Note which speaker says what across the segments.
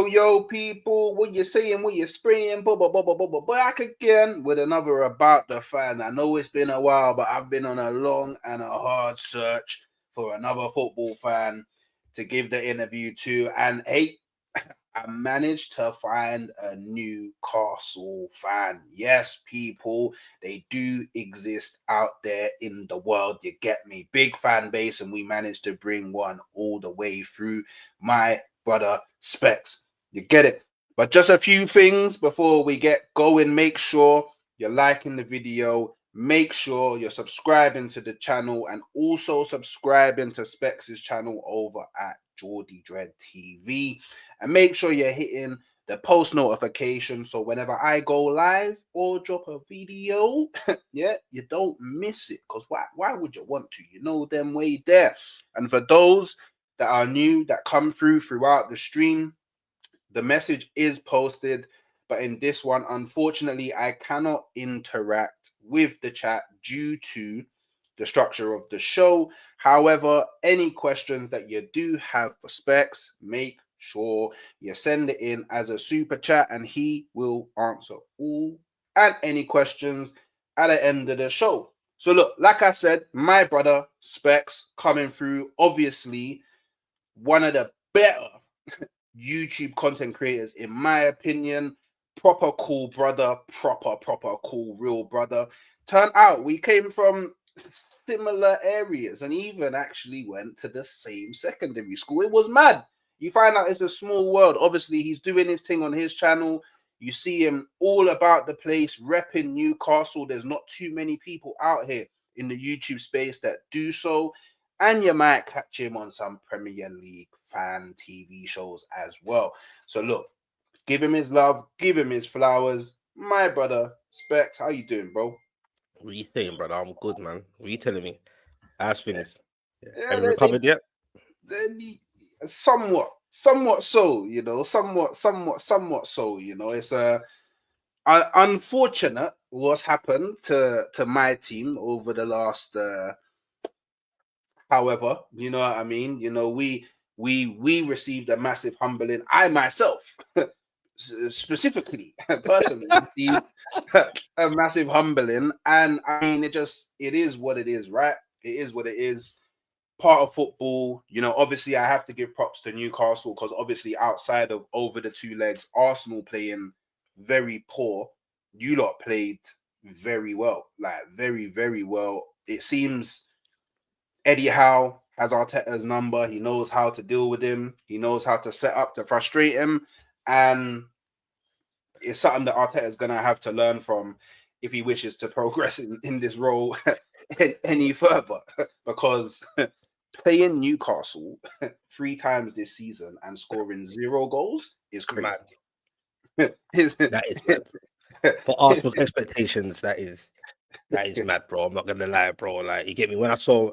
Speaker 1: Yo, people, what you saying, what you spraying, back again with another About the Fan. I know it's been a while, but I've been on a long and a hard search for another football fan to give the interview to. And hey, I managed to find a Newcastle fan. Yes, people, they do exist out there in the world. You get me? Big fan base, and we managed to bring one all the way through. My brother Specks. You get it? But just a few things before we get going. Make sure you're liking the video. Make sure you're subscribing to the channel and also subscribing to Specks' channel over at Geordie Dread TV. And make sure you're hitting the post notification so whenever I go live or drop a video, yeah, you don't miss it. Because why would you want to? You know them way there. And for those that are new, that come throughout the stream, the message is posted, but in this one, unfortunately, I cannot interact with the chat due to the structure of the show. However, any questions that you do have for Specs, make sure you send it in as a super chat and he will answer all and any questions at the end of the show. So look, like I said, my brother Specs coming through, obviously one of the better YouTube content creators, in my opinion. Proper cool brother, proper cool real brother. Turned out we came from similar areas and even actually went to the same secondary school. It was mad. You find out it's a small world. Obviously, he's doing his thing on his channel. You see him all about the place, repping Newcastle. There's not too many people out here in the YouTube space that do so. And you might catch him on some Premier League fan TV shows as well. So look, give him his love, give him his flowers. My brother, Specs, how you doing, bro?
Speaker 2: What are you saying, brother? I'm good, man. What are you telling me? How's things? Yeah.
Speaker 1: Yeah,
Speaker 2: Have you recovered yet?
Speaker 1: somewhat so, somewhat so, It's unfortunate what's happened to my team over the last however, you know what I mean? We received a massive humbling. I myself specifically personally received a massive humbling, and I mean it is what it is, right? It is what it is. Part of football, obviously I have to give props to Newcastle because obviously outside of over the two legs, Arsenal playing very poor, you lot played very well, like very, very well. It seems Eddie Howe has Arteta's number. He knows how to deal with him. He knows how to set up to frustrate him. And it's something that Arteta is going to have to learn from if he wishes to progress in this role any further. Because playing Newcastle 3 times this season and scoring 0 goals is crazy.
Speaker 2: That is mad. For Arsenal's expectations, that is mad, bro. I'm not gonna lie, bro. Like, you get me? When I saw,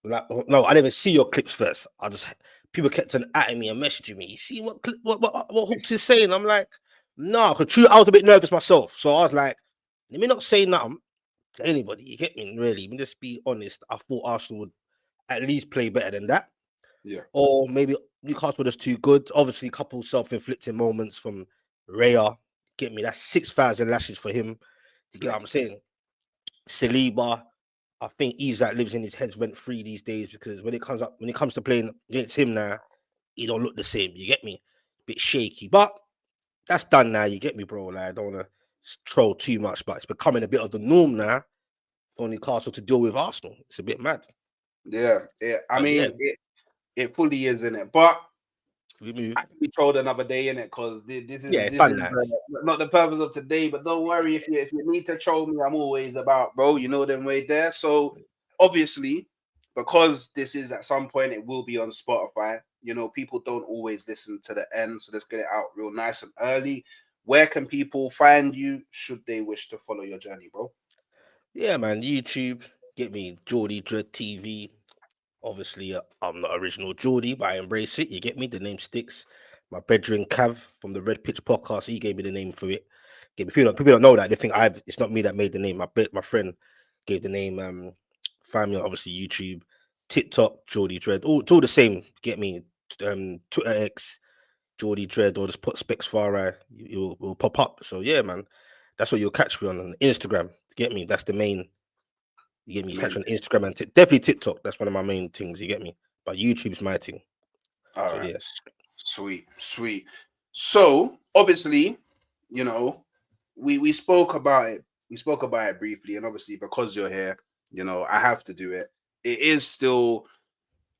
Speaker 2: like, no, I didn't even see your clips first. People kept on atting me and messaging me. You see what Hooks is saying? I'm like, no, because true, I was a bit nervous myself, so I was like, let me not say nothing to anybody. You get me? Really, let me just be honest. I thought Arsenal would at least play better than that.
Speaker 1: Yeah.
Speaker 2: Or maybe Newcastle were just too good. Obviously, a couple self-inflicted moments from Raya. Get me? That's 6,000 lashes for him. You get what I'm saying? Saliba, I think he's like lives in his head rent free these days because when it comes to playing against him now, he don't look the same. You get me? Bit shaky, but that's done now. You get me, bro? Like, I don't want to troll too much, but it's becoming a bit of the norm now for Newcastle to deal with Arsenal. It's a bit mad.
Speaker 1: Yeah. I mean, it fully is in it, but
Speaker 2: we move.
Speaker 1: I can be trolled another day in it because this is not the purpose of today. But don't worry, if you need to troll me, I'm always about, bro. You know them way there. So obviously, because this is at some point, it will be on Spotify. People don't always listen to the end, so let's get it out real nice and early. Where can people find you should they wish to follow your journey, bro?
Speaker 2: Yeah, man. YouTube, get me Geordie Dread TV. Obviously, I'm not original Geordie, but I embrace it. You get me? The name sticks. My brethren Cav from the Red Pitch podcast, he gave me the name for it. People don't know that. They think it's not me that made the name. My friend gave the name. Find me on obviously YouTube, TikTok, Geordie Dread. It's all the same. Get me? Twitter X, Geordie Dread or just put Specks Far Eye, it will pop up. So yeah, man, that's what you'll catch me on Instagram. Get me? That's the main. You get me?
Speaker 1: The
Speaker 2: You catch
Speaker 1: main
Speaker 2: me on
Speaker 1: thing.
Speaker 2: Instagram and definitely TikTok. That's one of my main things. You get me? But YouTube's my thing.
Speaker 1: All
Speaker 2: So
Speaker 1: right.
Speaker 2: yeah.
Speaker 1: Sweet, sweet. So obviously, you know, we spoke about it. We spoke about it briefly, and obviously because you're here, I have to do it. It is still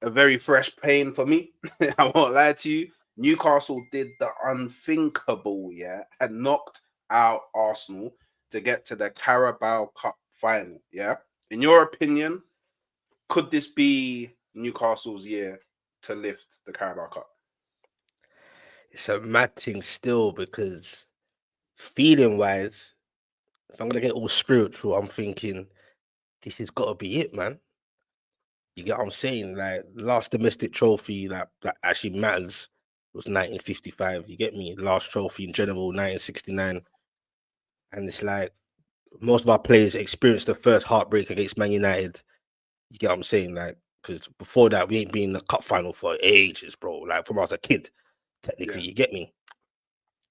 Speaker 1: a very fresh pain for me. I won't lie to you. Newcastle did the unthinkable, yeah, and knocked out Arsenal to get to the Carabao Cup final. Yeah. In your opinion, could this be Newcastle's year to lift the Carabao Cup?
Speaker 2: It's a mad thing still because feeling wise, if I'm gonna get all spiritual, I'm thinking this has got to be it, man. You get what I'm saying? Like last domestic trophy that actually matters was 1955. You get me? Last trophy in general, 1969, and it's like most of our players experienced the first heartbreak against Man United. You get what I'm saying? Like because before that, we ain't been in the cup final for ages, bro. Like from when I was a kid,
Speaker 1: Yeah,
Speaker 2: technically. You get me?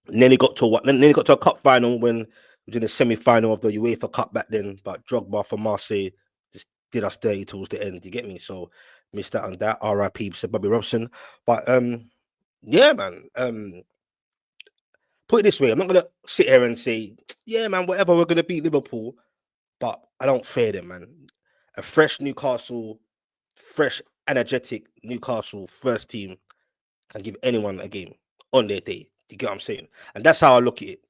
Speaker 2: Nearly got to what? Nearly got to a cup final when we was in the semi-final of the UEFA Cup back then. But Drogba for Marseille just did us dirty towards the end. You get me? So missed out on that. R.I.P. Sir Bobby Robson. But yeah, man. Put it this way: I'm not gonna sit here and say, yeah, man, whatever. We're gonna beat Liverpool, but I don't fear them, man. A fresh Newcastle, fresh, energetic Newcastle first team can give anyone a game on their day. You get what I'm saying? And that's how I look at it.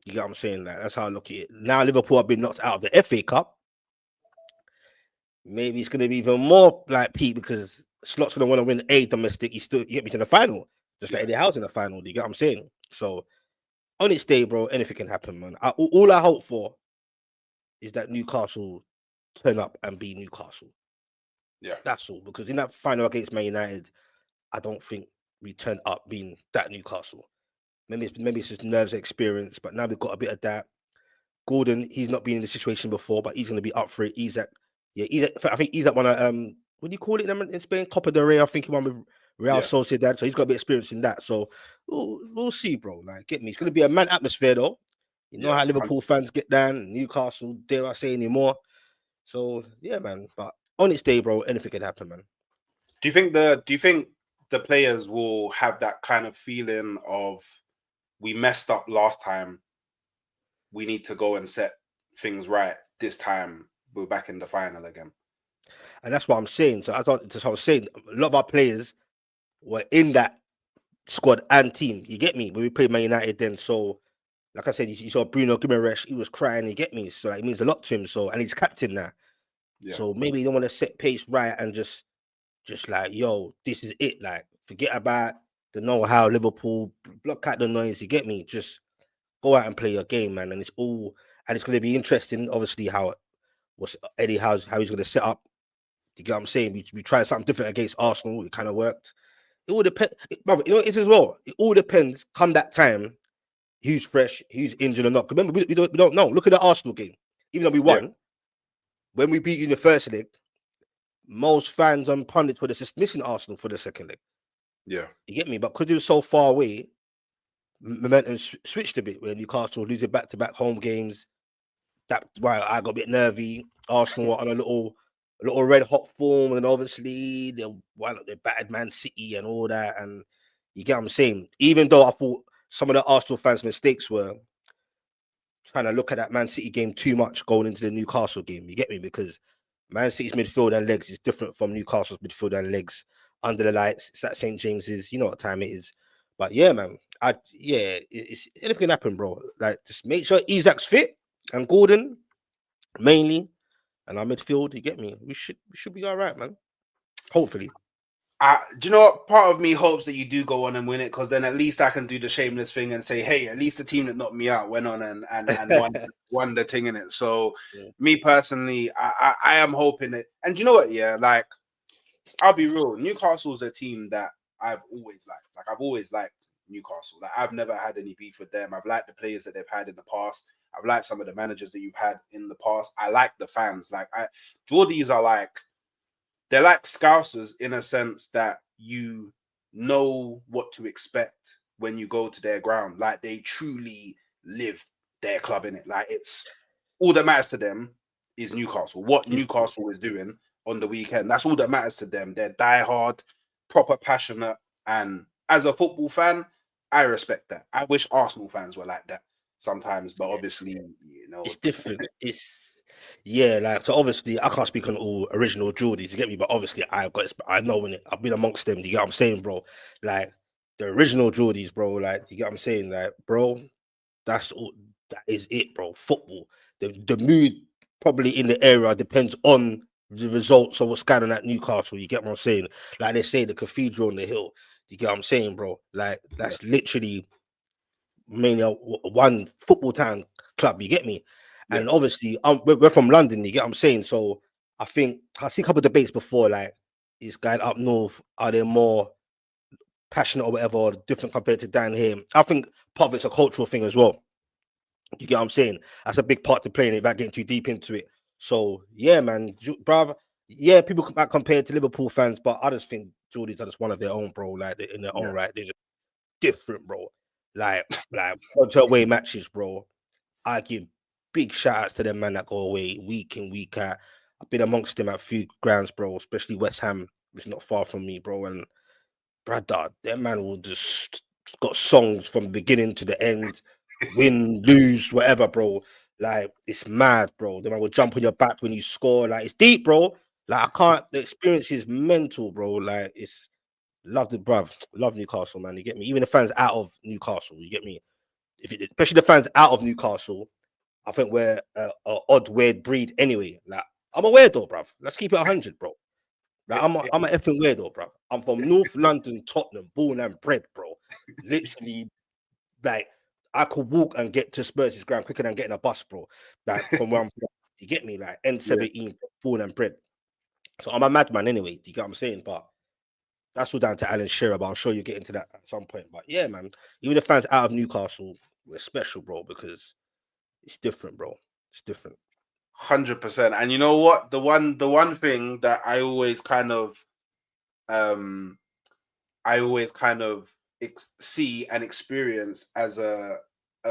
Speaker 2: You get what I'm saying? Like, that's how I look at it. Now Liverpool have been knocked out of the FA Cup. Maybe it's going to be even more like Pete because Slot's going to want to win a domestic. He still get me to the final, just like
Speaker 1: yeah,
Speaker 2: Eddie Howe's in the final. You get what I'm saying? So on its day, bro, anything can happen, man. All I hope for is that Newcastle turn up and be Newcastle.
Speaker 1: yeah,
Speaker 2: That's all. Because in that final against Man United, I don't think we turned up being that Newcastle. Maybe it's just nerves and experience, but now we've got a bit of that. Gordon, he's not been in the situation before, but he's going to be up for it. I think he's at one of what do you call it in Spain? Copa del Rey. I think he won with Real
Speaker 1: yeah,
Speaker 2: Sociedad, so he's got a bit of experience in that. So we'll see, bro. Like, get me. It's going to be a man atmosphere though. You know
Speaker 1: yeah.
Speaker 2: how Liverpool fans get down, Newcastle, dare I say anymore. So yeah, man. But on its day, bro, anything can happen, man.
Speaker 1: Do you think the players will have that kind of feeling of we messed up last time? We need to go and set things right this time. We're back in the final again.
Speaker 2: And that's what I'm saying. So that's what I was saying. A lot of our players were in that squad and team. You get me? When we played Man United then. So, like I said, you saw Bruno Guimaraes, he was crying, you get me? So, like, it means a lot to him. So, and he's captain now.
Speaker 1: Yeah,
Speaker 2: So, maybe you don't want to set pace right and just like, yo, this is it. Like, forget about the know how Liverpool, block out the noise, you get me? Just go out and play your game, man. And it's going to be interesting, obviously, how what's Eddie Howe's how he's going to set up. You get what I'm saying? We tried something different against Arsenal. It kind of worked. It all depends, brother. You know it is as well. It all depends. Come that time, who's fresh, who's injured or not. Remember, we don't know. Look at the Arsenal game. Even though we
Speaker 1: yeah,
Speaker 2: won, when we beat you in the first leg, most fans and pundits were just missing Arsenal for the second leg.
Speaker 1: yeah,
Speaker 2: You get me? But because it was so far away, momentum switched a bit. When Newcastle losing back-to-back home games, that's why I got a bit nervy. Arsenal were on a little red hot form, and obviously they battered Man City and all that. And you get what I'm saying? Even though I thought some of the Arsenal fans' mistakes were trying to look at that Man City game too much going into the Newcastle game. You get me? Because Man City's midfield and legs is different from Newcastle's midfield and legs under the lights. It's at St. James's. You know what time it is. But yeah, man. It's anything can happen, bro. Like just make sure Isaac's fit and Gordon mainly and our midfield. You get me? We should be all right, man. Hopefully.
Speaker 1: do you know what? Part of me hopes that you do go on and win it because then at least I can do the shameless thing and say, hey, at least the team that knocked me out went on and won the thing in it. So,
Speaker 2: Yeah.
Speaker 1: me personally, I am hoping it. And do you know what? Yeah, like I'll be real. Newcastle's a team that I've always liked. Like I've always liked Newcastle. Like I've never had any beef with them. I've liked the players that they've had in the past. I've liked some of the managers that you've had in the past. I like the fans. Geordies are like they're like Scousers in a sense that you know what to expect when you go to their ground. Like they truly live their club in it. Like it's all that matters to them is Newcastle. What
Speaker 2: Is
Speaker 1: Newcastle is doing on the weekend. That's all that matters to them. They're diehard, proper passionate, and as a football fan, I respect that. I wish Arsenal fans were like that sometimes, but obviously,
Speaker 2: it's different. It's like so. Obviously, I can't speak on all original Geordies. You get me? But obviously, I know when I've been amongst them. Do you get what I'm saying, bro? Like the original Geordies, bro. Like, do you get what I'm saying? Like, bro, that's all. That is it, bro. Football. The mood probably in the area depends on the results of what's going on at Newcastle. You get what I'm saying? Like they say, the cathedral on the hill. Do you get what I'm saying, bro? Like that's literally mainly one football town club. You get me?
Speaker 1: Yeah.
Speaker 2: And obviously, we're from London. You get what I'm saying? So I think I see a couple of debates before, like is guys up north, are they more passionate or whatever, or different compared to down here? I think part of it's a cultural thing as well. You get what I'm saying? That's a big part to play in it without getting too deep into it. So yeah, man, brother. Yeah, people might compare it to Liverpool fans, but I just think Geordies are just one of their own, bro. Like in their own right, they're just different, bro. Like to away matches, bro. I give big shout outs to them man that go away week in, week out. I've been amongst them at a few grounds, bro, especially West Ham, which is not far from me, bro. And brother, that man will just got songs from the beginning to the end, win, lose, whatever, bro. Like it's mad, bro. The man will jump on your back when you score. Like it's deep, bro. Like I can't. The experience is mental, bro. Like it's love the bruv. Love Newcastle, man. You get me. Even the fans out of Newcastle, you get me. Especially the fans out of Newcastle, I think we're a odd, weird breed anyway. Like I'm a weirdo, bruv. Let's keep it 100, bro. Like I'm an effing weirdo, bro. I'm from North London, Tottenham, born and bred, bro. Literally, like I could walk and get to Spurs' ground quicker than getting a bus, bro. Like from where I'm from. You get me? Like N17, born and bred. So I'm a madman anyway. Do you get what I'm saying? But that's all down to Alan Shearer, but I'm sure you'll get into that at some point. But yeah, man, even the fans out of Newcastle, we're special, bro, because it's different, bro. It's different.
Speaker 1: 100%. And you know what? The one thing that um I always kind of see and experience as a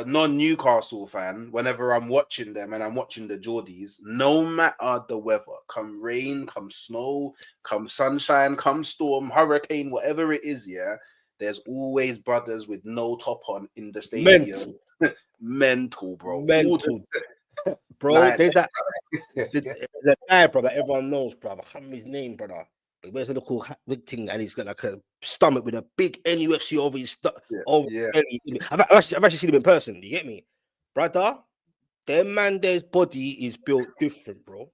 Speaker 1: non-Newcastle fan whenever I'm watching them and I'm watching the Geordies, no matter the weather, come rain, come snow, come sunshine, come storm, hurricane, whatever it is, yeah, there's always brothers with no top on in the stadium. Mental, bro.
Speaker 2: Mental, bro.
Speaker 1: Like,
Speaker 2: There's that the guy, bro, that everyone knows, bro. I can't remember his name, brother. He wears a little big thing and he's got like a stomach with a big NUFC over his belly. I've actually seen him in person. You get me, brother? Their man, their body is built different, bro.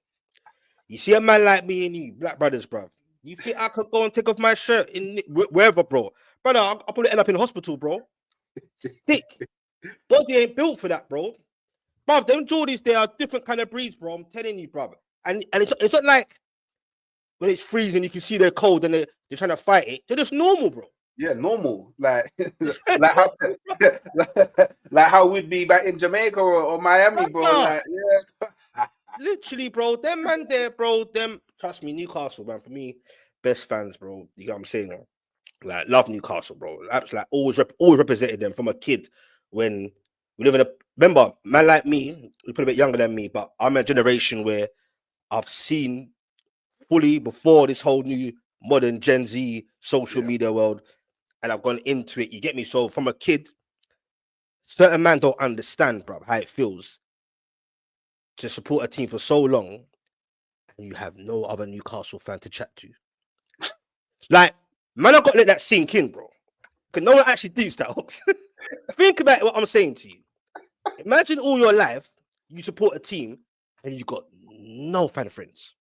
Speaker 2: You see a man like me and you, black brothers, bro. You think I could go and take off my shirt in wherever, bro? Brother, I'll probably end up in the hospital, bro. Thick body ain't built for that, bro. Bruv, them Geordies, they are different kind of breeds, bro. I'm telling you, brother. And it's not like when it's freezing, you can see they're cold and they're trying to fight it. They're just normal, bro.
Speaker 1: yeah, normal. Like like how we'd be back in Jamaica or Miami, bro. Like, yeah.
Speaker 2: Literally, bro. Them man there, bro. Them, trust me, Newcastle, man. For me, best fans, bro. You know what I'm saying? Like, love Newcastle, bro. Like, always represented them from a kid when we live in a. Remember, man like me, we're probably a bit younger than me, but I'm a generation where I've seen fully before this whole new modern Gen Z social media world, and I've gone into it. You get me? So from a kid, certain man don't understand, bro, how it feels to support a team for so long and you have no other Newcastle fan to chat to. Like, man, I got to let that sink in, bro. Because no one actually does that. Think about what I'm saying to you. Imagine all your life you support a team and you got no fan friends.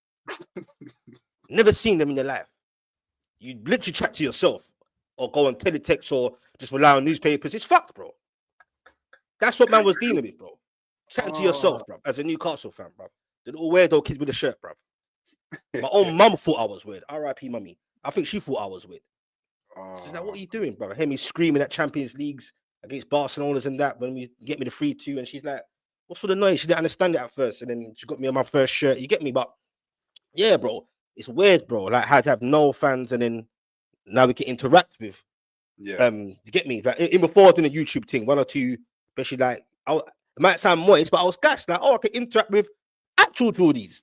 Speaker 2: Never seen them in your life. You literally chat to yourself or go on teletext or just rely on newspapers. It's fucked, bro. That's what man was dealing with, bro. Chatting to yourself, bro, as a Newcastle fan, bro. The little weirdo kids with a shirt, bro. My own mum thought I was weird. R.I.P. mummy. I think she thought I was weird. She's like, what are you doing, bro? Hear me screaming at Champions Leagues against Barcelona's and that when you get me the 3-2. And she's like, what's all the noise? She didn't understand it at first. And then she got me on my first shirt. You get me? But yeah, bro, it's weird, bro. Like, how to have no fans and then now we can interact with
Speaker 1: Yeah.
Speaker 2: You get me? Like, in before I was doing a YouTube thing, one or two, especially like it might sound moist, but I was gassed. Like, oh, I can interact with actual Geordies,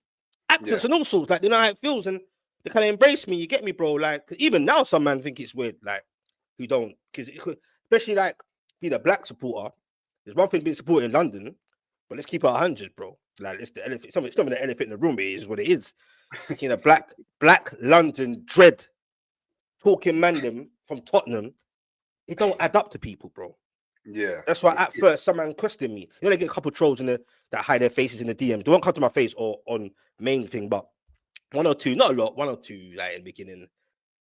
Speaker 2: actors,
Speaker 1: Yeah.
Speaker 2: and all sorts. Like, they know how it feels, and they kind of embrace me. You get me, bro? Like, 'cause even now, some man think it's weird. Like, who don't, because especially like being a black supporter. There's one thing being supported in London, but let's keep it 100, bro. Like, it's the elephant. It's not even the elephant in the room. It is what it is. Seeing a black London dread talking man them from Tottenham, it don't add up to people, bro.
Speaker 1: Yeah.
Speaker 2: That's why at first some man questioned me. You know, they get a couple trolls in the that hide their faces in the DM. They won't come to my face or on main thing, but one or two, not a lot, one or two, like in the beginning,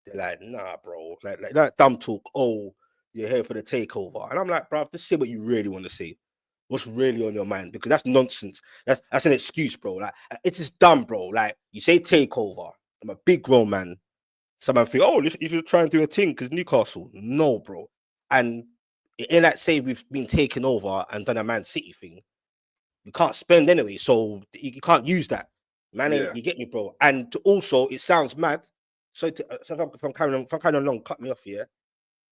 Speaker 2: they're like, nah, bro, like that dumb talk. Oh, you're here for the takeover, and I'm like, bro, just say what you really want to say. What's really on your mind? Because that's nonsense. That's an excuse, bro. Like, it's just dumb, bro. Like, you say takeover. I'm a big grown man. Someone think, oh, you should try and do a thing because Newcastle. No, bro. And in that say we've been taken over and done a Man City thing, you can't spend anyway, so you can't use that. Man,
Speaker 1: Yeah.
Speaker 2: you get me, bro. And also, it sounds mad. So, if I'm carrying on long, cut me off here.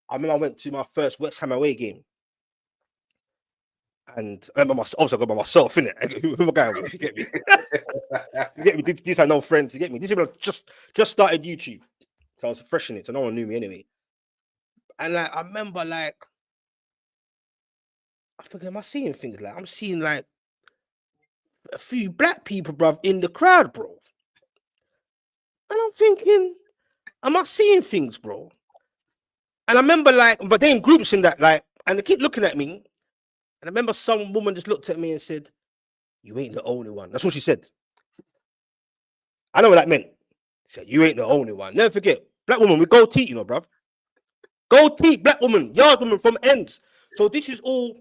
Speaker 2: I remember I went to my first West Ham away game, and I remember also got by myself, innit? Who am I going with? You get me? You get me? These are no friends. You get me? These people just started YouTube, so I was fresh in it, so no one knew me anyway. And like, I remember, like, I forget, am I seeing things like I'm seeing like a few black people, bruv, in the crowd, bro. And I'm thinking, am I seeing things, bro? And I remember, like, but they in groups in that, like, and they keep looking at me. And I remember some woman just looked at me and said, "You ain't the only one." That's what she said. I know what that meant. She said, "You ain't the only one." Never forget, black woman with gold teeth, you know, bruv. Gold teeth, black woman, yard woman from ends. So this is all,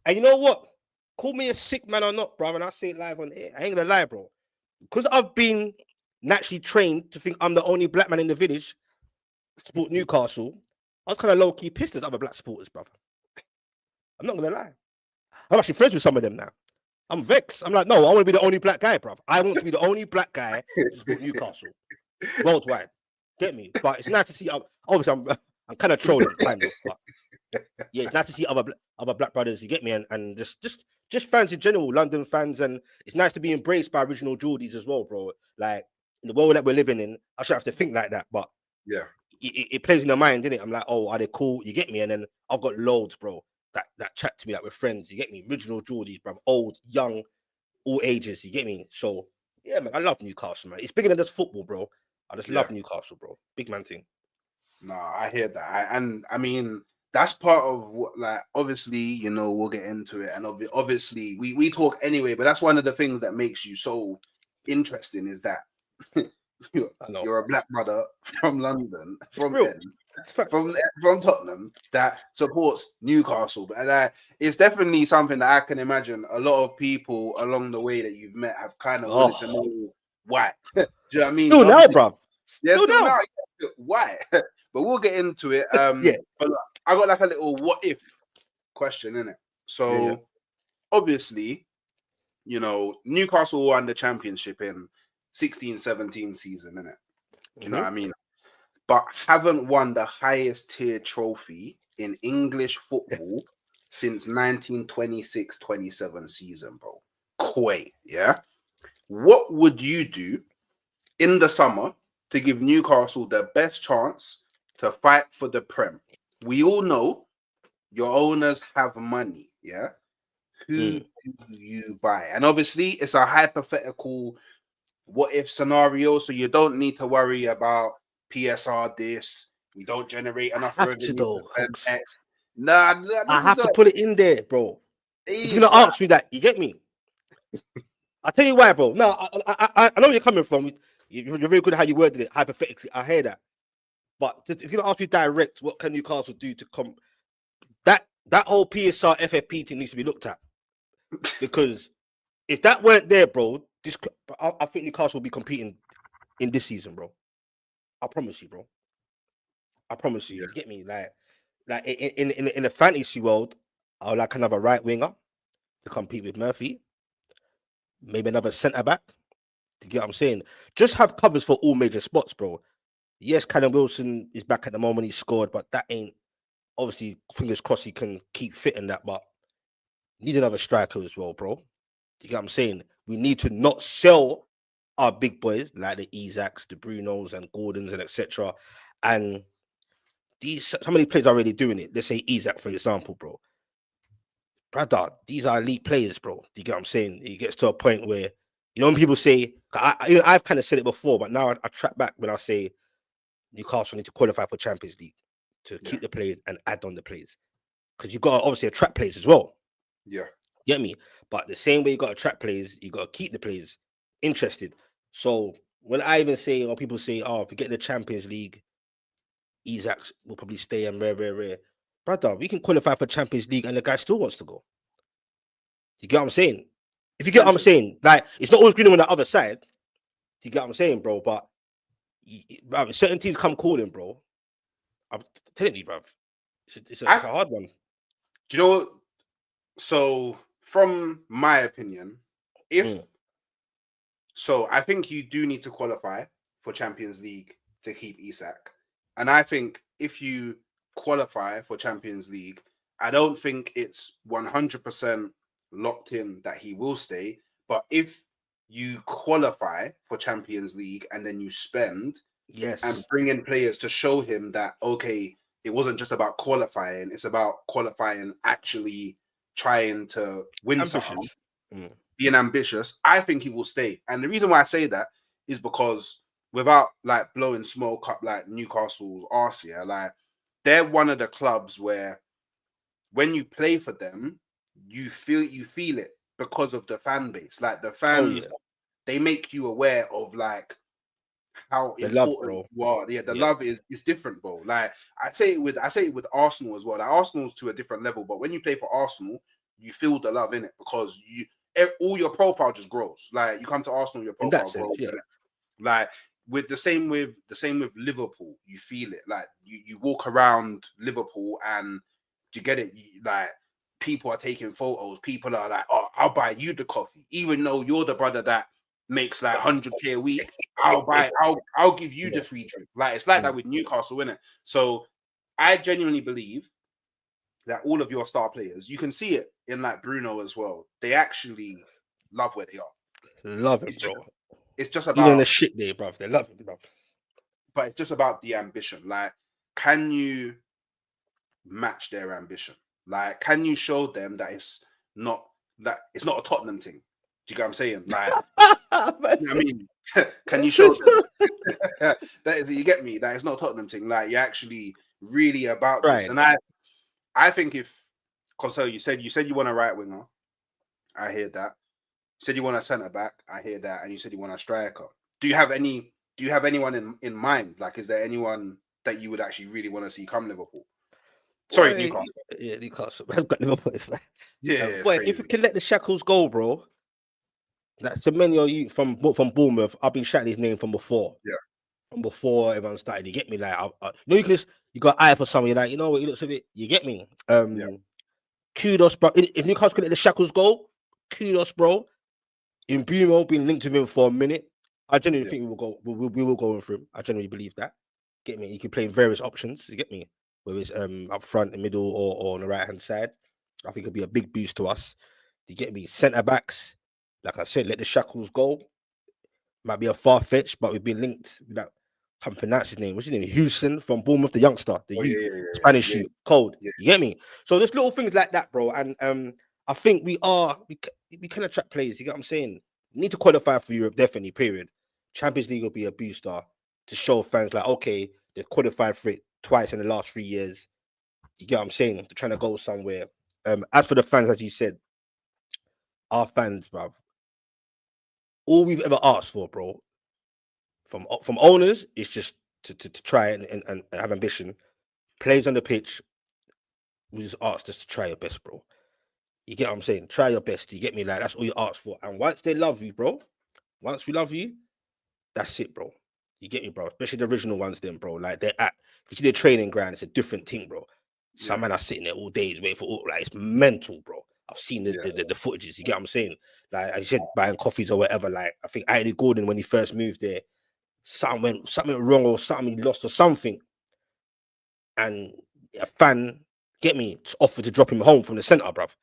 Speaker 2: and you know what? Call me a sick man or not, bruv, and I say it live on air. I ain't gonna lie, bro. Because I've been naturally trained to think I'm the only black man in the village to support Newcastle, I was kind of low-key pissed at other black supporters, brother. I'm not gonna lie. I'm actually friends with some of them now. I'm vexed. I'm like, no, I want to be the only black guy, bruv. I want to be the only black guy to support Newcastle worldwide. Get me? But it's nice to see. Obviously, I'm kind of trolling, kind of. But yeah, it's nice to see other black brothers. You get me? And just fans in general, London fans, and it's nice to be embraced by original Geordies as well, bro. Like, in the world that we're living in, I should have to think like that, but
Speaker 1: Yeah.
Speaker 2: it plays in your mind, innit? I'm like, oh, are they cool? You get me? And then I've got loads, bro, that chat to me like with friends. You get me? Original Geordies, bro, old, young, all ages. You get me? So yeah, man, I love Newcastle, man. It's bigger than just football, bro. I just love Newcastle, bro. Big man thing.
Speaker 1: No, I hear that. And I mean, that's part of what, like, obviously, you know, we'll get into it. And obviously, we talk anyway, but that's one of the things that makes you so interesting is that you're a black mother from London, from from Tottenham that supports Newcastle. But it's definitely something that I can imagine a lot of people along the way that you've met have kind of wanted to know why. Do you know what I mean?
Speaker 2: Still now, bruv.
Speaker 1: Yeah, still
Speaker 2: now.
Speaker 1: now. Why? But we'll get into it.
Speaker 2: Yeah.
Speaker 1: But I got like a little what if question in it. So obviously, you know, Newcastle won the championship in 16-17 season, innit? You know what I mean? But haven't won the highest tier trophy in English football since 1926-27 season, bro. Quay, yeah? What would you do in the summer to give Newcastle the best chance to fight for the Prem? We all know your owners have money, yeah? Who do you buy? And obviously, it's a hypothetical what if scenario, so you don't need to worry about PSR this. We don't generate enough revenue to spend X. Nah,
Speaker 2: I have to put it in there, bro. If you're gonna ask me that, you get me? I'll tell you why, bro. No, I know where you're coming from. You're very good at how you worded it, hypothetically. I hear that. But if you're gonna ask me direct, what can Newcastle do to come? That whole PSR FFP thing needs to be looked at. Because if that weren't there, bro, I think Newcastle will be competing in this season, bro. I promise you, bro. I promise you. You get me? Like in the fantasy world, I would like another right winger to compete with Murphy. Maybe another centre back. To get what I'm saying? Just have covers for all major spots, bro. Yes, Callum Wilson is back at the moment he scored, but that ain't obviously, fingers crossed he can keep fit in that, but need another striker as well, bro. You get what I'm saying? We need to not sell our big boys like the Isaacs, the Brunos, and Gordons, and etc. And some of these players are already doing it. Let's say Isaac, for example, bro. Brother, these are elite players, bro. Do you get what I'm saying? It gets to a point where, when people say, I've kind of said it before, but now I track back when I say Newcastle need to qualify for Champions League to keep the players and add on the players. Because you've got to obviously attract players as well.
Speaker 1: Yeah.
Speaker 2: Get me? But the same way you got to attract players, you got to keep the players interested. So when I even say, or people say, oh, if we get the Champions League, Isaac will probably stay and rare. Brother, we can qualify for Champions League and the guy still wants to go. Do you get what I'm saying? If you get what I'm saying, like, it's not always green on the other side. Do you get what I'm saying, bro? But bro, certain teams come calling, bro. I'm telling you, bro. It's a hard one.
Speaker 1: Do you know what? So, from my opinion, I think you do need to qualify for Champions League to keep Isak. And I think if you qualify for Champions League, I don't think it's 100% locked in that he will stay. But if you qualify for Champions League and then you spend and bring in players to show him that, okay, it wasn't just about qualifying, it's about qualifying actually trying to win something, being ambitious, I think he will stay. And the reason why I say that is because without like blowing smoke up like Newcastle's arse, like they're one of the clubs where when you play for them, you feel it because of the fan base. Like the fans, they make you aware of like how
Speaker 2: the
Speaker 1: important
Speaker 2: love,
Speaker 1: you are. Yeah, the love is different, bro. Like I say it with Arsenal as well. Like Arsenal's to a different level, but when you play for Arsenal, you feel the love in it because all your profile just grows. Like you come to Arsenal, your profile grows. Like with the same with Liverpool, you feel it. Like you walk around Liverpool and you get it. Like people are taking photos. People are like, "Oh, I'll buy you the coffee," even though you're the brother that makes like 100K a week. I'll give you the free drink. Like it's like that with Newcastle, innit? So I genuinely believe that all of your star players, you can see it in like Bruno as well. They actually love where they are.
Speaker 2: Love it, bro.
Speaker 1: It's just about
Speaker 2: even the shit there, bro. They love it, bro.
Speaker 1: But it's just about the ambition. Like, can you match their ambition? Like, can you show them that it's not a Tottenham thing? Do you get what I'm saying? Like, you know what I mean, can you show them that is, you get me? That it's not a Tottenham thing. Like, you're actually really about this. And I think because you said you want a right winger. I hear that. You said you want a centre back. I hear that. And you said you want a striker. Do you have anyone in mind? Like, is there anyone that you would actually really want to see come Liverpool? Sorry, Newcastle.
Speaker 2: Yeah, Newcastle. I've got Liverpool.
Speaker 1: Yeah,
Speaker 2: but if you can let the shackles go, bro. That's so many of you from Bournemouth. I've been shouting his name from before.
Speaker 1: Yeah.
Speaker 2: From before everyone started. You get me? Like, you got eye for someone. You're like, you know what? He looks a bit. You get me? Kudos, bro. If Newcastle can let the shackles go, kudos, bro. In Bruno being linked with him for a minute, I genuinely think we will go. We will go in for him. I genuinely believe that. Get me? You can play in various options. You get me? Whether it's up front, in the middle, or on the right hand side. I think it'll be a big boost to us. You get me? Centre backs, like I said, let the shackles go. Might be a far fetch, but we've been linked with that. I can't pronounce his name. What's his name? Houston from Bournemouth, the youngster, Spanish youth, cold. You get me? So there's little things like that, bro. And I think we can attract players. You get what I'm saying? We need to qualify for Europe, definitely. Period. Champions League will be a booster to show fans like, okay, they've qualified for it twice in the last 3 years. You get what I'm saying? They're trying to go somewhere. As for the fans, as you said, our fans, bro. All we've ever asked for, bro, from owners, is just to try and have ambition. Players on the pitch, we just asked us to try your best, bro. You get what I'm saying? Try your best. You get me? Like, that's all you ask for. And once they love you, bro, once we love you, that's it, bro. You get me, bro? Especially the original ones, then, bro. Like, if you see the training ground, it's a different thing, bro. Some men are sitting there all day waiting for, like, it's mental, bro. I've seen the footages. You get what I'm saying? Like I said, buying coffees or whatever. Like, I think Anthony Gordon, when he first moved there, something went wrong or something he lost or something. And a fan Get me? Offered to drop him home from the centre, bruv.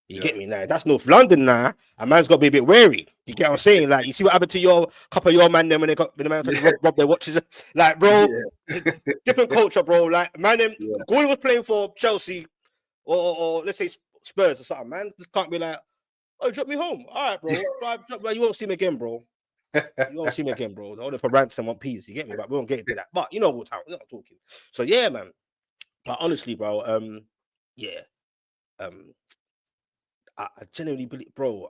Speaker 2: You
Speaker 1: Yeah.
Speaker 2: get me now? That's North London now. A man's got to be a bit wary. You get what I'm saying? Like, you see what happened to your couple of your man them when the man tried to rob their watches. Like, bro, it's a different culture, bro. Like, man, them Gordon was playing for Chelsea or let's say Spurs or something. Man, just can't be like, oh, drop me home. All right, bro. You won't see me again, bro. You won't see me again, bro. Only for ransom one piece. You get me? But we won't get into that. But you know what time? We're not talking. So yeah, man. But honestly, bro, yeah, I genuinely believe, bro.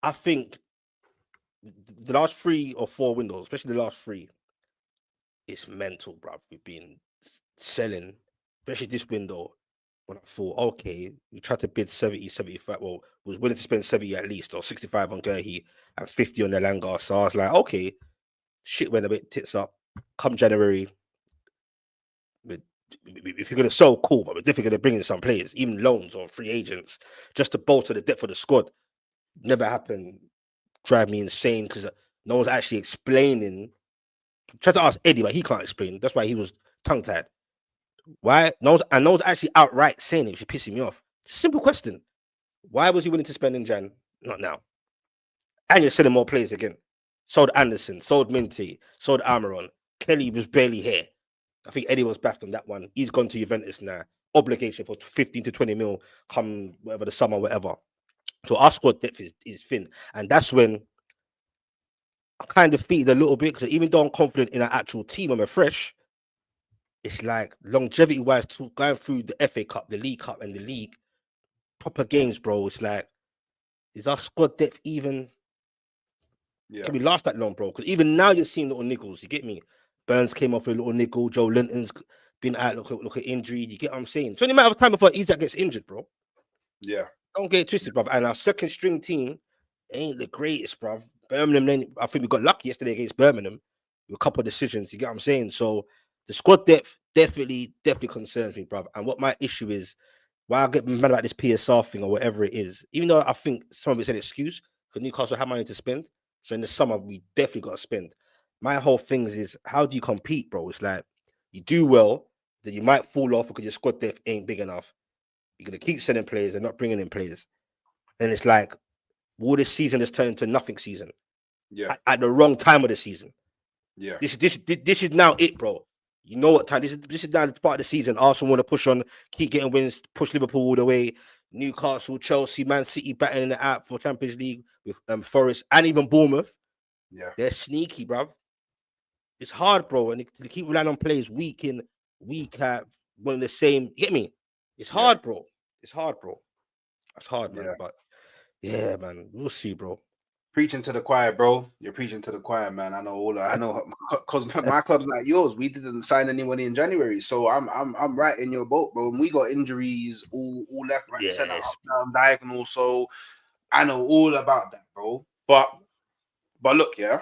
Speaker 2: I think the last 3 or 4 windows, especially the last 3, it's mental, bruv. We've been selling, especially this window. When I thought, okay, we tried to bid 70, 75, well, was willing to spend 70 at least, or 65 on Gerhi and 50 on the Langar. So I was like, okay, shit went a bit tits up. Come January, if you're going to sell, cool, but we're definitely going to bring in some players, even loans or free agents, just to bolster the depth of the squad. Never happened. Drive me insane because no one's actually explaining. Tried to ask Eddie, but he can't explain. That's why he was tongue tied. Why? No one's actually outright saying it, which is pissing me off. Simple question. Why was he willing to spend in Jan? Not now. And you're selling more players again. Sold Anderson, sold Minty, sold Amaron. Kelly was barely here. I think Eddie was baffed on that one. He's gone to Juventus now. Obligation for 15 to 20 mil come whatever the summer, whatever. So our squad depth is thin. And that's when I kind of feel a little bit, because even though I'm confident in our actual team and we're fresh, it's like longevity wise, going through the FA Cup, the League Cup, and the league, proper games, bro. It's like, is our squad depth even? Can we last that long, bro? Because even now you're seeing little niggles. You get me? Burns came off with a little niggle. Joe Linton's been out. Look at injury. You get what I'm saying? It's only a matter of time before Isaac gets injured, bro.
Speaker 1: Yeah.
Speaker 2: Don't get it twisted, bro. And our second string team ain't the greatest, bro. Birmingham, I think we got lucky yesterday against Birmingham with a couple of decisions. You get what I'm saying? So the squad depth definitely concerns me, bro. And what my issue is, why I get mad about this PSR thing or whatever it is, even though I think some of it's an excuse because Newcastle have money to spend. So in the summer, we definitely got to spend. My whole thing is how do you compete, bro? It's like you do well, then you might fall off because your squad depth ain't big enough. You're going to keep selling players and not bringing in players. And it's like, will this season just turn into nothing season?
Speaker 1: Yeah.
Speaker 2: At the wrong time of the season.
Speaker 1: Yeah.
Speaker 2: This is now it, bro. You know what time? This is now part of the season. Arsenal want to push on, keep getting wins, push Liverpool all the way. Newcastle, Chelsea, Man City battling it out for Champions League with Forest and even Bournemouth.
Speaker 1: Yeah.
Speaker 2: They're sneaky, bro. It's hard, bro. And they keep relying on players week in, week out, one of the same. You get me? It's hard, bro. It's hard, bro. It's hard, man. But yeah, man, we'll see, bro.
Speaker 1: Preaching to the choir, bro. You're preaching to the choir, man. I know because my club's like yours. We didn't sign anyone in January, so I'm right in your boat, bro. And we got injuries all left, right, center, up, down, diagonal. So I know all about that, bro. But look, yeah.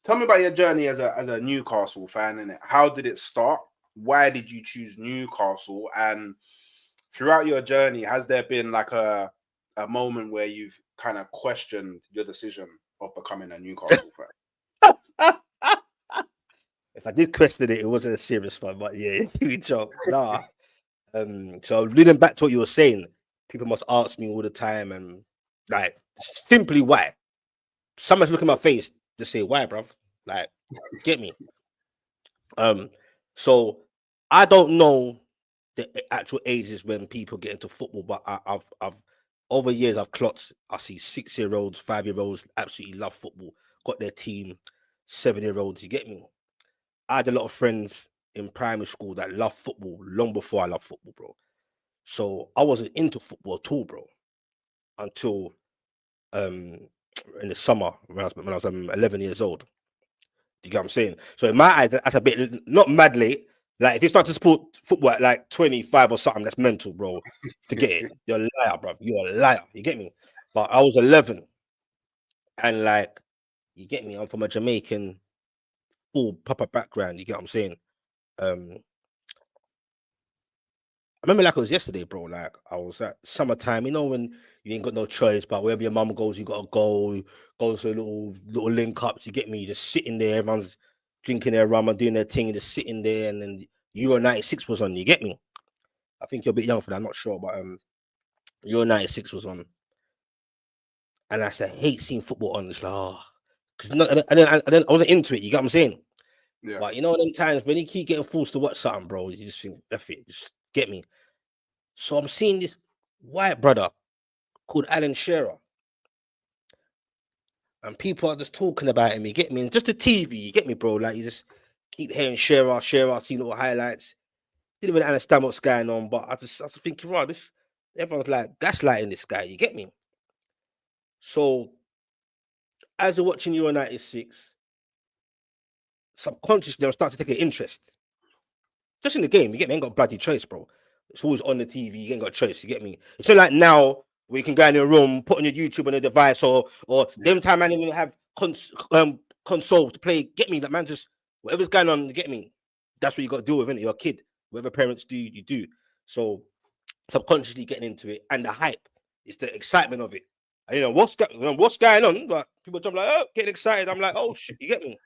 Speaker 1: Tell me about your journey as a Newcastle fan, innit? How did it start? Why did you choose Newcastle? And throughout your journey, has there been like a moment where you've kind of questioned your decision of becoming a Newcastle fan?
Speaker 2: If I did question it, it wasn't a serious one, but yeah, you joke. Nah. So leading back to what you were saying, people must ask me all the time, and like simply why. Someone's looking at my face to say why, bruv. Like, get me. So I don't know the actual ages when people get into football, but I've over years I've clocked. I see 6-year-olds, 5-year-olds absolutely love football, got their team. 7-year-olds, you get me. I had a lot of friends in primary school that loved football long before I loved football, bro. So I wasn't into football at all, bro, until in the summer when I was 11 years old. Do you get what I'm saying? So in my eyes, that's a bit not mad late. Like if you start to support football at like 25 or something, that's mental, bro. Forget it. You're a liar, bro. You're a liar. You get me? But I was 11, and like, you get me? I'm from a Jamaican full proper background. You get what I'm saying? I remember like it was yesterday, bro. Like I was at summertime, you know, when you ain't got no choice, but wherever your mum goes, you gotta go. Go to little link ups. You get me? Just sitting there, everyone's drinking their rum and doing their thing, and just sitting there, and then Euro '96 was on. You get me? I think you're a bit young for that. I'm not sure, but Euro 96 was on, and I said, hate seeing football on. It's like, oh, because and then I wasn't into it. You get what I'm saying?
Speaker 1: Yeah.
Speaker 2: But you know, them times when you keep getting forced to watch something, bro, you just think, F it, just get me. So I'm seeing this white brother called Alan Shearer, and people are just talking about him. You get me? And just the TV, you get me, bro? Like you just keep hearing Shearer, seeing all the highlights. Didn't really understand what's going on, but I was thinking, right, this everyone's like gaslighting this guy. You get me? So as you're watching Euro 96, subconsciously I'm starting to take an interest. Just in the game, you get me? Ain't got a bloody choice, bro. It's always on the TV, you ain't got a choice, you get me? It's not like now where you can go in your room, put on your YouTube on a device, or them time I didn't even have console to play. Get me? That man just whatever's going on, you get me? That's what you got to deal with, innit? You're a kid. Whatever parents do, you do. So subconsciously getting into it, and the hype, it's the excitement of it. And, you know what's going on, but people jump like, oh, getting excited. I'm like, oh shit, you get me?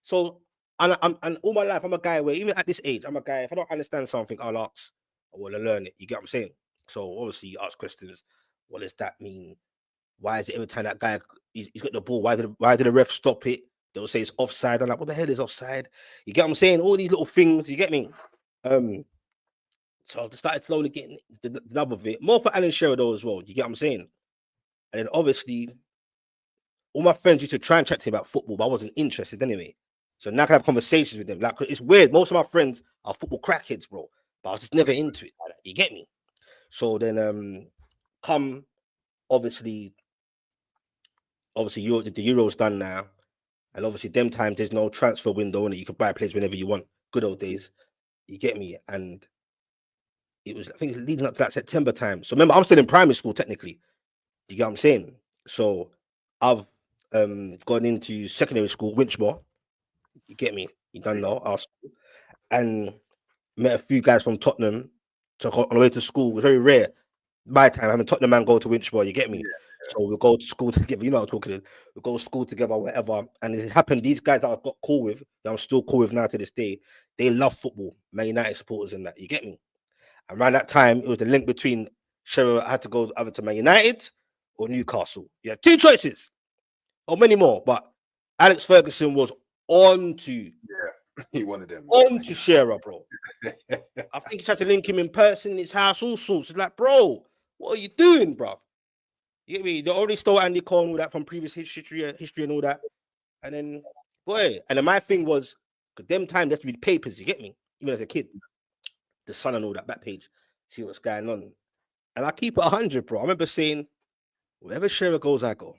Speaker 2: So and all my life, I'm a guy where even at this age, I'm a guy. If I don't understand something, I'll ask. I want to learn it. You get what I'm saying? So obviously, you ask questions. What does that mean? Why is it every time that guy he's got the ball? Why did the ref stop it? They'll say it's offside. I'm like, what the hell is offside? You get what I'm saying? All these little things. You get me? So I started slowly getting the love of it. More for Alan Shearer though as well. You get what I'm saying? And then obviously, all my friends used to try and chat to me about football, but I wasn't interested anyway. So now I can have conversations with them. Like, it's weird. Most of my friends are football crackheads, bro. But I was just never into it. Like, you get me? So then, come obviously, the Euro's done now, and obviously, them times there's no transfer window, and you could buy players whenever you want. Good old days. You get me? And it was, I think, leading up to that September time. So remember, I'm still in primary school technically. You get what I'm saying? So I've gone into secondary school, Winchmore. You get me? You don't know our school, and met a few guys from Tottenham. So on the way to school, it was very rare. My time, having Tottenham man go to Winchmore, you get me?
Speaker 1: Yeah.
Speaker 2: So we'll go to school together. You know what I'm talking. We'll go to school together, whatever. And it happened. These guys that I've got cool with, that I'm still cool with now to this day, they love football. Man United supporters and that. You get me? And around that time, it was the link between Shearer had to go either to Man United or Newcastle. Yeah, two choices, or many more. But Alex Ferguson was on to
Speaker 1: He wanted them.
Speaker 2: on to Shearer, bro. I think he tried to link him in person in his house, all sorts. It's like, bro, what are you doing, bro? You get me? They already stole Andy Cole and all that from previous history and all that. And then, boy, and then my thing was, because them time, let's read papers, you get me? Even as a kid, the Sun and all that back page, see what's going on. And I keep it 100, bro. I remember saying, wherever Shearer goes, I go.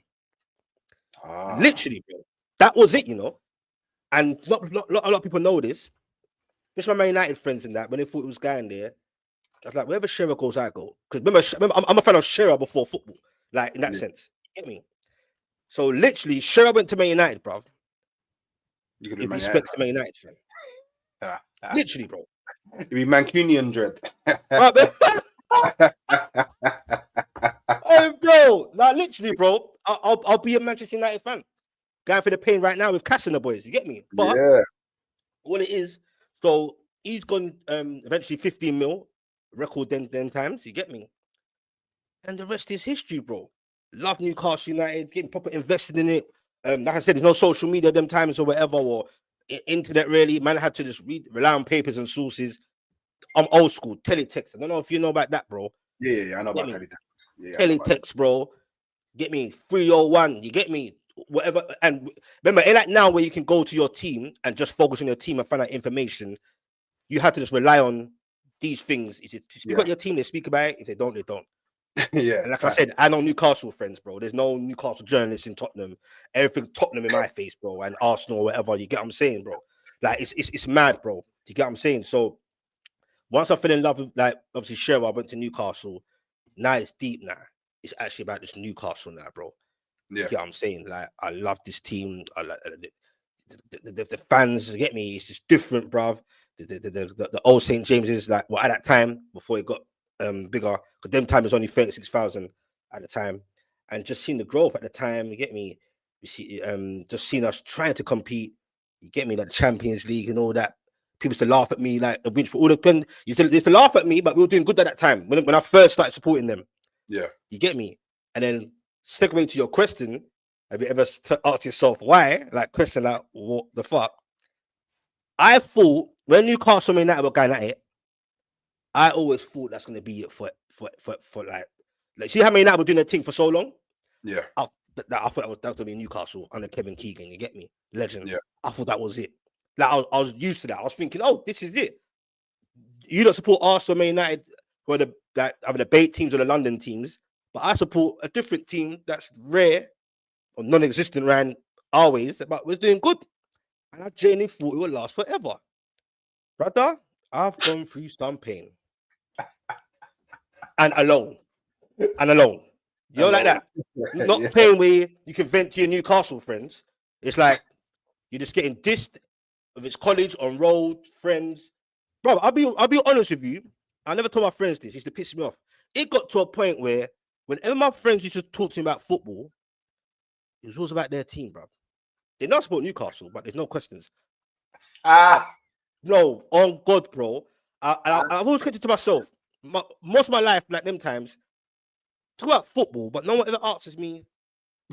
Speaker 2: Literally, bro. That was it, you know? And a lot of people know this. Just my Man United friends and that, when they thought it was going there, I was like, wherever Shearer goes, I go. Because remember, I'm a fan of Shearer before football, like in that sense. You get me? So literally, Shearer went to Man United, bro. It'd be Specks to Man United fan. Literally, bro.
Speaker 1: It'd be Mancunian dread.
Speaker 2: Hey, bro. Like, literally, bro. I'll be a Manchester United fan. Going for the pain right now with Cass and the boys. You get me? But what it is, so he's gone eventually 15 mil record then times. You get me? And the rest is history, bro. Love Newcastle United, getting proper invested in it. Like I said, there's no social media them times or whatever, or internet really. Man had to just rely on papers and sources. I'm old school, teletext. I don't know if you know about that, bro.
Speaker 1: Yeah, I know about teletext. Yeah,
Speaker 2: teletext, bro. Get me 301. You get me? Whatever. And remember, ain't like now where you can go to your team and just focus on your team and find out information. You have to just rely on these things. If you speak about your team, they speak about it. If they don't, they don't.
Speaker 1: Yeah.
Speaker 2: And like I said, I know Newcastle friends, bro. There's no Newcastle journalists in Tottenham. Everything Tottenham in my face, bro, and Arsenal or whatever. You get what I'm saying, bro? Like it's mad, bro. You get what I'm saying? So once I fell in love with, like, obviously Shearer, I went to Newcastle. Now it's deep now. It's actually about this Newcastle now, bro.
Speaker 1: Yeah.
Speaker 2: You get what I'm saying? Like, I love this team. I like the fans. Get me? It's just different, bro. The old St. James's, like, well, at that time before it got bigger, because them time was only 36,000 at the time, and just seeing the growth at the time. You get me? You see, just seeing us trying to compete. You get me? Like the Champions League and all that. People used to laugh at me like all the pen used to laugh at me, but we were doing good at that time when I first started supporting them.
Speaker 1: Yeah.
Speaker 2: You get me? And then segue to your question, have you ever asked yourself why? Like question like what the fuck? I thought when Newcastle United were going at it, I always thought that's gonna be it for like see how many United were doing their thing for so long?
Speaker 1: Yeah.
Speaker 2: I thought that was gonna be Newcastle under Kevin Keegan, you get me? Legend.
Speaker 1: Yeah.
Speaker 2: I thought that was it. Like I was used to that. I was thinking, oh, this is it. You don't support Arsenal, Man United, who are either the Bay teams or the London teams, but I support a different team that's rare or non-existent around our ways, but was doing good. And I genuinely thought it would last forever. Brother, I've gone through some pain. And alone. You know, like that. Not pain where you can vent to your Newcastle friends. It's like you're just getting dissed of its college, on road, friends. Bro, I'll be honest with you. I never told my friends this. It used to piss me off. It got to a point where whenever my friends used to talk to me about football, it was always about their team, bro. They not support Newcastle, but there's no questions. No, on God, bro. I've always kept it to myself. Most of my life, like them times, talk about football, but no one ever asks me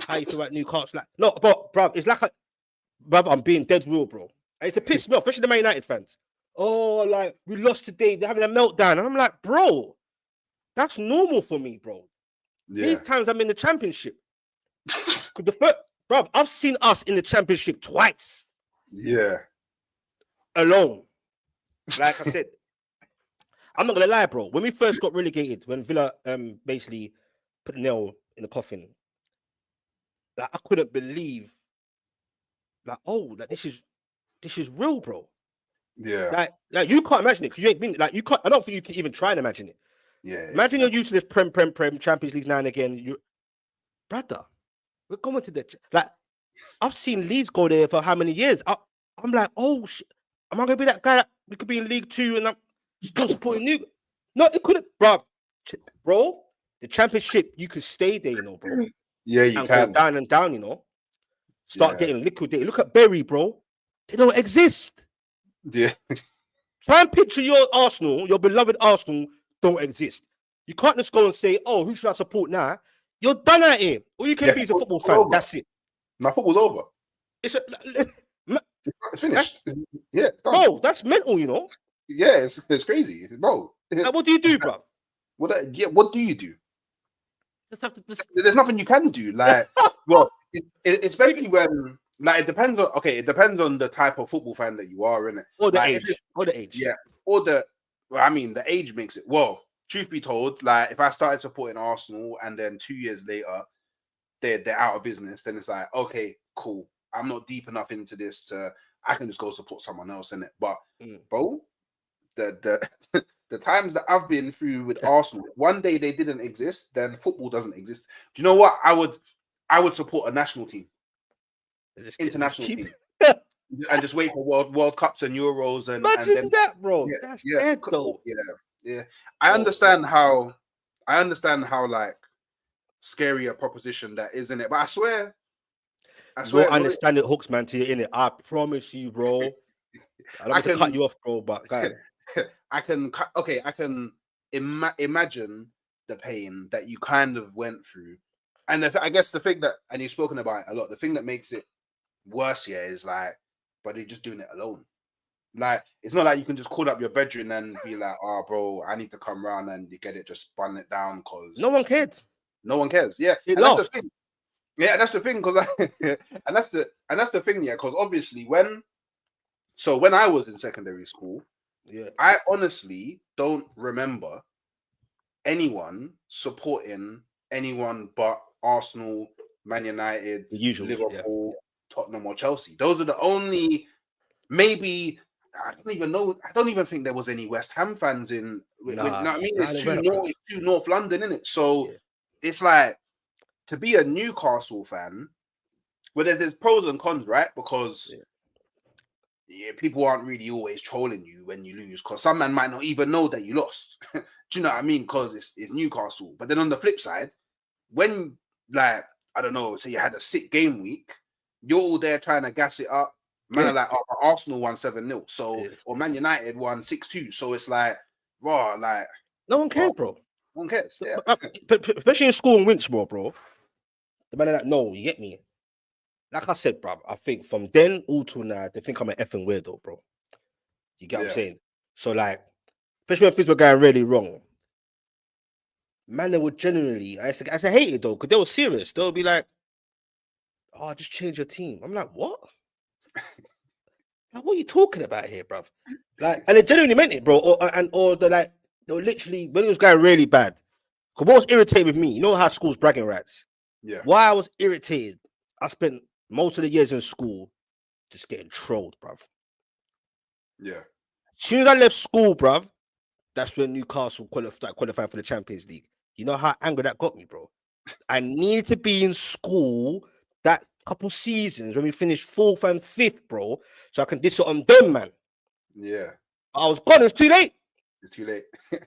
Speaker 2: how you feel about Newcastle. Like, no, but bro, it's like brother, I'm being dead real, bro. And it's to piss me off, especially the Man United fans. Oh, like we lost today, they're having a meltdown. And I'm like, bro, that's normal for me, bro. Yeah. These times I'm in the championship. Bro, I've seen us in the championship twice.
Speaker 1: Yeah.
Speaker 2: Alone. Like I said, I'm not gonna lie, bro. When we first got relegated, when Villa basically put the nail in the coffin, like I couldn't believe, like, oh, like this is real, bro.
Speaker 1: Yeah.
Speaker 2: Like you can't imagine it because you ain't been like you can't. I don't think you can even try and imagine it.
Speaker 1: Yeah.
Speaker 2: Imagine you're used to this Prem Champions League now and again. You, brother, we're going to the like. I've seen Leeds go there for how many years? I'm like, oh shit. Am I gonna be that guy that we could be in League 2 and I'm still supporting you? No, it couldn't, bro. The championship, you could stay there, you know, bro.
Speaker 1: Yeah, you
Speaker 2: and
Speaker 1: can.
Speaker 2: Go down and down, you know. Start getting liquidated. Look at Bury, bro. They don't exist.
Speaker 1: Yeah.
Speaker 2: Try and picture your Arsenal, your beloved Arsenal, don't exist. You can't just go and say, oh, who should I support now? You're done at it. All you can be is a football fan. Over. That's it.
Speaker 1: My football's over.
Speaker 2: It's
Speaker 1: finished. Yeah,
Speaker 2: done. Bro, that's mental, you know.
Speaker 1: Yeah, it's crazy, bro.
Speaker 2: Like, what do you do, bro?
Speaker 1: What do you do? There's nothing you can do. Like, well, especially when, like, it depends on the type of football fan that you are, innit?
Speaker 2: Or the age.
Speaker 1: Yeah, the age makes it. Well, truth be told, like, if I started supporting Arsenal and then 2 years later they're out of business, then it's like, okay, cool. I'm not deep enough into this I can just go support someone else in it. But bro, the times that I've been through with Arsenal, one day they didn't exist, then football doesn't exist. Do you know what? I would support a national team, international team, and just wait for World Cups and Euros and
Speaker 2: imagine
Speaker 1: then,
Speaker 2: that, bro. That's dead though.
Speaker 1: Yeah. I understand how like scary a proposition that is, in it, but I swear.
Speaker 2: You won't understand it, hooks, man, to you in it. I promise you, bro. I don't want to cut you off, bro, but go ahead.
Speaker 1: I can imagine the pain that you kind of went through, and I guess the thing that, and you've spoken about it a lot, the thing that makes it worse here is like, but they're just doing it alone. Like, it's not like you can just call up your bedroom and be like, oh, bro, I need to come round and you get it, just bun it down because
Speaker 2: no one cares.
Speaker 1: No one cares. Yeah, and that's the thing. Yeah, that's the thing, because and that's the thing, yeah, because obviously when I was in secondary school,
Speaker 2: yeah,
Speaker 1: I honestly don't remember anyone supporting anyone but Arsenal, Man United,
Speaker 2: the usual,
Speaker 1: Liverpool, Tottenham, or Chelsea. Those are the only, maybe, I don't even think there was any West Ham fans in. It's too North London, isn't it? So it's like, to be a Newcastle fan, well, there's pros and cons, right? Because people aren't really always trolling you when you lose, because some man might not even know that you lost. Do you know what I mean? Because it's Newcastle. But then on the flip side, when, like, I don't know, say you had a sick game week, you're all there trying to gas it up. Man
Speaker 2: Yeah.
Speaker 1: are like, oh, Arsenal won 7-0. So,
Speaker 2: Yeah.
Speaker 1: or Man United won 6-2. So it's like, raw, like,
Speaker 2: No one cares,
Speaker 1: well,
Speaker 2: bro.
Speaker 1: no one cares. Yeah.
Speaker 2: But especially in school and Winchboro, bro. The man are like, no, you get me. Like I said, bro, I think from then all till now, they think I'm an effing weirdo, bro. You get what I'm
Speaker 1: Yeah.
Speaker 2: saying? So, like, especially when things were going really wrong, man, they would genuinely, I hate it though, because they were serious. They'll be like, oh, just change your team. I'm like, what? Like, what are you talking about here, bruv? Like, and they genuinely meant it, bro. Or they were literally, when it was going really bad, because what was irritating with me, you know how school's bragging rights?
Speaker 1: Yeah.
Speaker 2: Why I was irritated, I spent most of the years in school just getting trolled, bruv.
Speaker 1: Yeah.
Speaker 2: As soon as I left school, bruv, that's when Newcastle qualified for the Champions League. You know how angry that got me, bro? I needed to be in school that couple seasons when we finished 4th and 5th, bro, so I can diss it on them, man.
Speaker 1: Yeah.
Speaker 2: I was gone, it's too late.
Speaker 1: It's too late.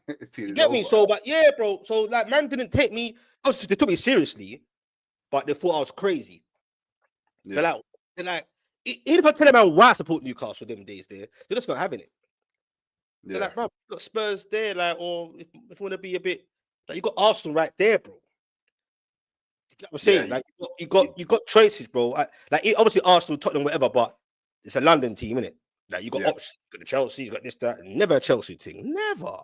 Speaker 1: It's too late.
Speaker 2: You get me? So, but yeah, bro. So, like, man didn't take me, obviously, they took me seriously, but they thought I was crazy.
Speaker 1: Yeah.
Speaker 2: They're like, even if I tell them man why I support Newcastle them days there, they're just not having it. They're
Speaker 1: Yeah.
Speaker 2: like, bro, you got Spurs there, like, or if you want to be a bit, like, you got Arsenal right there, bro. You get what I'm saying?
Speaker 1: Yeah.
Speaker 2: Like, you got choices, bro. Obviously Arsenal, Tottenham, whatever, but it's a London team, innit? Like, you got
Speaker 1: Yeah.
Speaker 2: options. You got the Chelsea, you got this, that. Never a Chelsea thing. Never.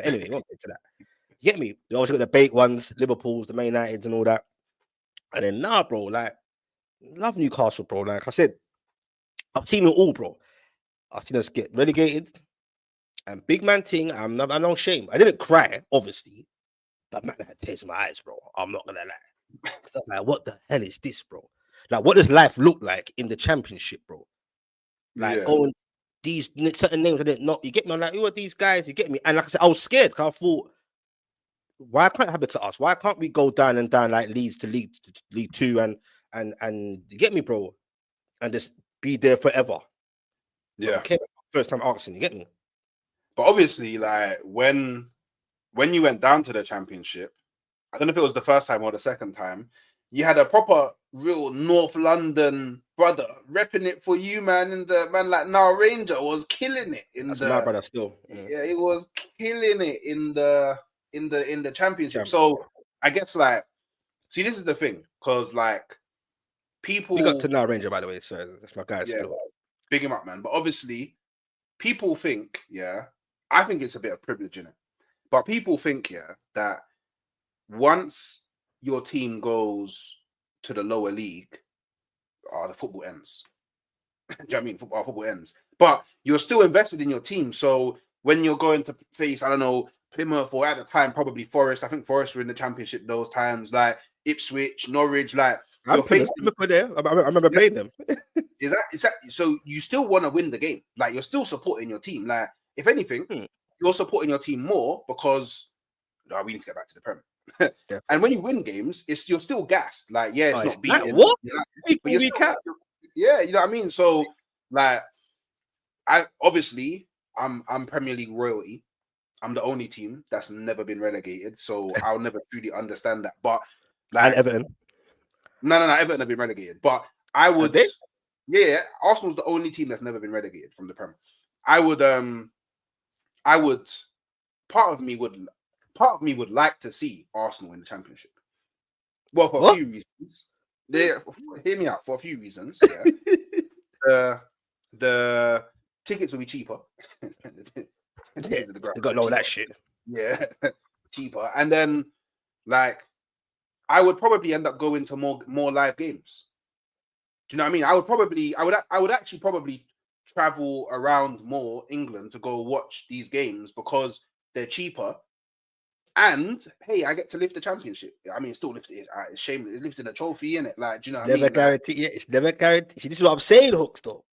Speaker 2: Anyway, won't get to that. You get me? They also got the bait ones, Liverpool's, the Man Uniteds, and all that. And then now, bro, like, love Newcastle, bro. Like I said, I've seen it all, bro. I've seen us get relegated. And big man thing, I'm no shame. I didn't cry, obviously, but man, I had tears in my eyes, bro. I'm not gonna lie. 'Cause I'm like, what the hell is this, bro? Like, what does life look like in the championship, bro? Like,
Speaker 1: Yeah.
Speaker 2: going these certain names I didn't know. You get me? I'm like, who are these guys? You get me? And like I said, I was scared because I thought, why can't it happen to us? Why can't we go down and down like Leeds to League Two and you get me, bro? And just be there forever. But we
Speaker 1: Yeah.
Speaker 2: came first time asking, you get me?
Speaker 1: But obviously, like when you went down to the championship, I don't know if it was the first time or the second time, you had a proper real North London brother repping it for you, man. And the man like now Ranger was killing it in
Speaker 2: That's my
Speaker 1: the
Speaker 2: brother still.
Speaker 1: yeah, he was killing it in the championship.
Speaker 2: Champ.
Speaker 1: So I guess like see this is the thing, because like
Speaker 2: We got
Speaker 1: people
Speaker 2: to now Ranger, by the way, so that's my guy
Speaker 1: yeah,
Speaker 2: still.
Speaker 1: big him up, man. But obviously people think, yeah, I think it's a bit of privilege in it. But people think, yeah, that once your team goes to the lower league, the football ends. Do you know what I mean? Football ends. But you're still invested in your team. So when you're going to face, I don't know, Plymouth or at the time, probably Forest, I think Forest were in the championship those times, like Ipswich, Norwich, like you're facing.
Speaker 2: Plymouth were there. I remember playing them.
Speaker 1: Is that so you still want to win the game? Like you're still supporting your team. Like, if anything, you're supporting your team more because we need to get back to the Prem. And when you win games, you're still gassed. Like, yeah, it's not beating.
Speaker 2: What?
Speaker 1: But you're still, yeah, you know what I mean? So, like, I'm Premier League royalty. I'm the only team that's never been relegated, so I'll never truly understand that. But like,
Speaker 2: And Everton.
Speaker 1: no, Everton have been relegated. But I would, yeah, Arsenal's the only team that's never been relegated from the Prem. I would, part of me would like to see Arsenal in the Championship. Well, for a few reasons. Hear me out. For a few reasons. Yeah. the tickets will be cheaper.
Speaker 2: They got all that shit.
Speaker 1: Yeah, cheaper. And then, like, I would probably end up going to more live games. Do you know what I mean? I would actually probably travel around more England to go watch these games because they're cheaper. And hey, I get to lift the championship. I mean, still lifted. It's shame it's lifting a trophy in it. Like, do you know what I mean?
Speaker 2: Never guaranteed. Yeah, it's never guaranteed. See, this is what I'm saying, Hooks. Though,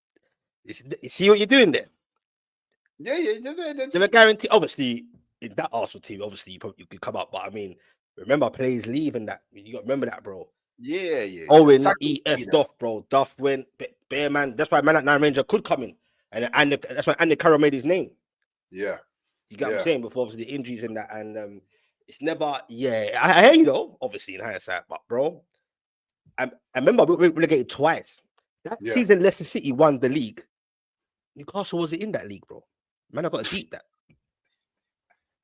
Speaker 2: you see what you're doing there.
Speaker 1: Yeah.
Speaker 2: It's never guaranteed. Obviously, in that Arsenal team, obviously you could come up. But I mean, remember players leaving that. You got to remember that, bro.
Speaker 1: Yeah.
Speaker 2: Owen, EF, Duff, bro. Duff went. Bear man. That's why man at Nine Ranger could come in, and that's why Andy Carroll made his name.
Speaker 1: Yeah.
Speaker 2: You get what I'm saying? Before obviously the injuries and that, and it's never. Yeah, I hear you though. Obviously in hindsight, but bro, I remember we relegated twice. That season, Leicester City won the league. Newcastle wasn't in that league, bro. Man, I got to deep that.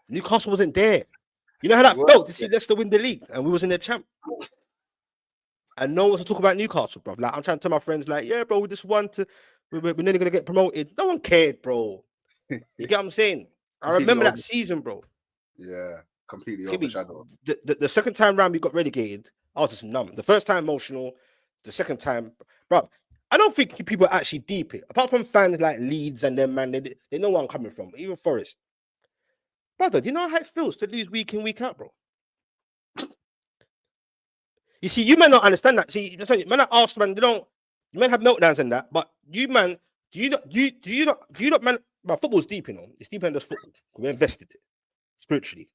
Speaker 2: Newcastle wasn't there. You know how that felt to see Leicester win the league and we was in the champ. And no one wants to talk about Newcastle, bro. Like, I'm trying to tell my friends, like, yeah, bro, we just won to, we're nearly going to get promoted. No one cared, bro. You get what I'm saying? I remember that season, bro.
Speaker 1: Yeah, completely overshadowed.
Speaker 2: The second time round we got relegated, I was just numb. The first time emotional, the second time, bro. I don't think people actually deep it. Apart from fans like Leeds and them, man, they know where I'm coming from. Even Forest. Brother, do you know how it feels to lose week in, week out, bro? You see, you may not understand that. See, man, I asked, man, you men have meltdowns and that, but you, man, do you not, man, but football's deep, you know. It's deeper than just football. We're invested spiritually.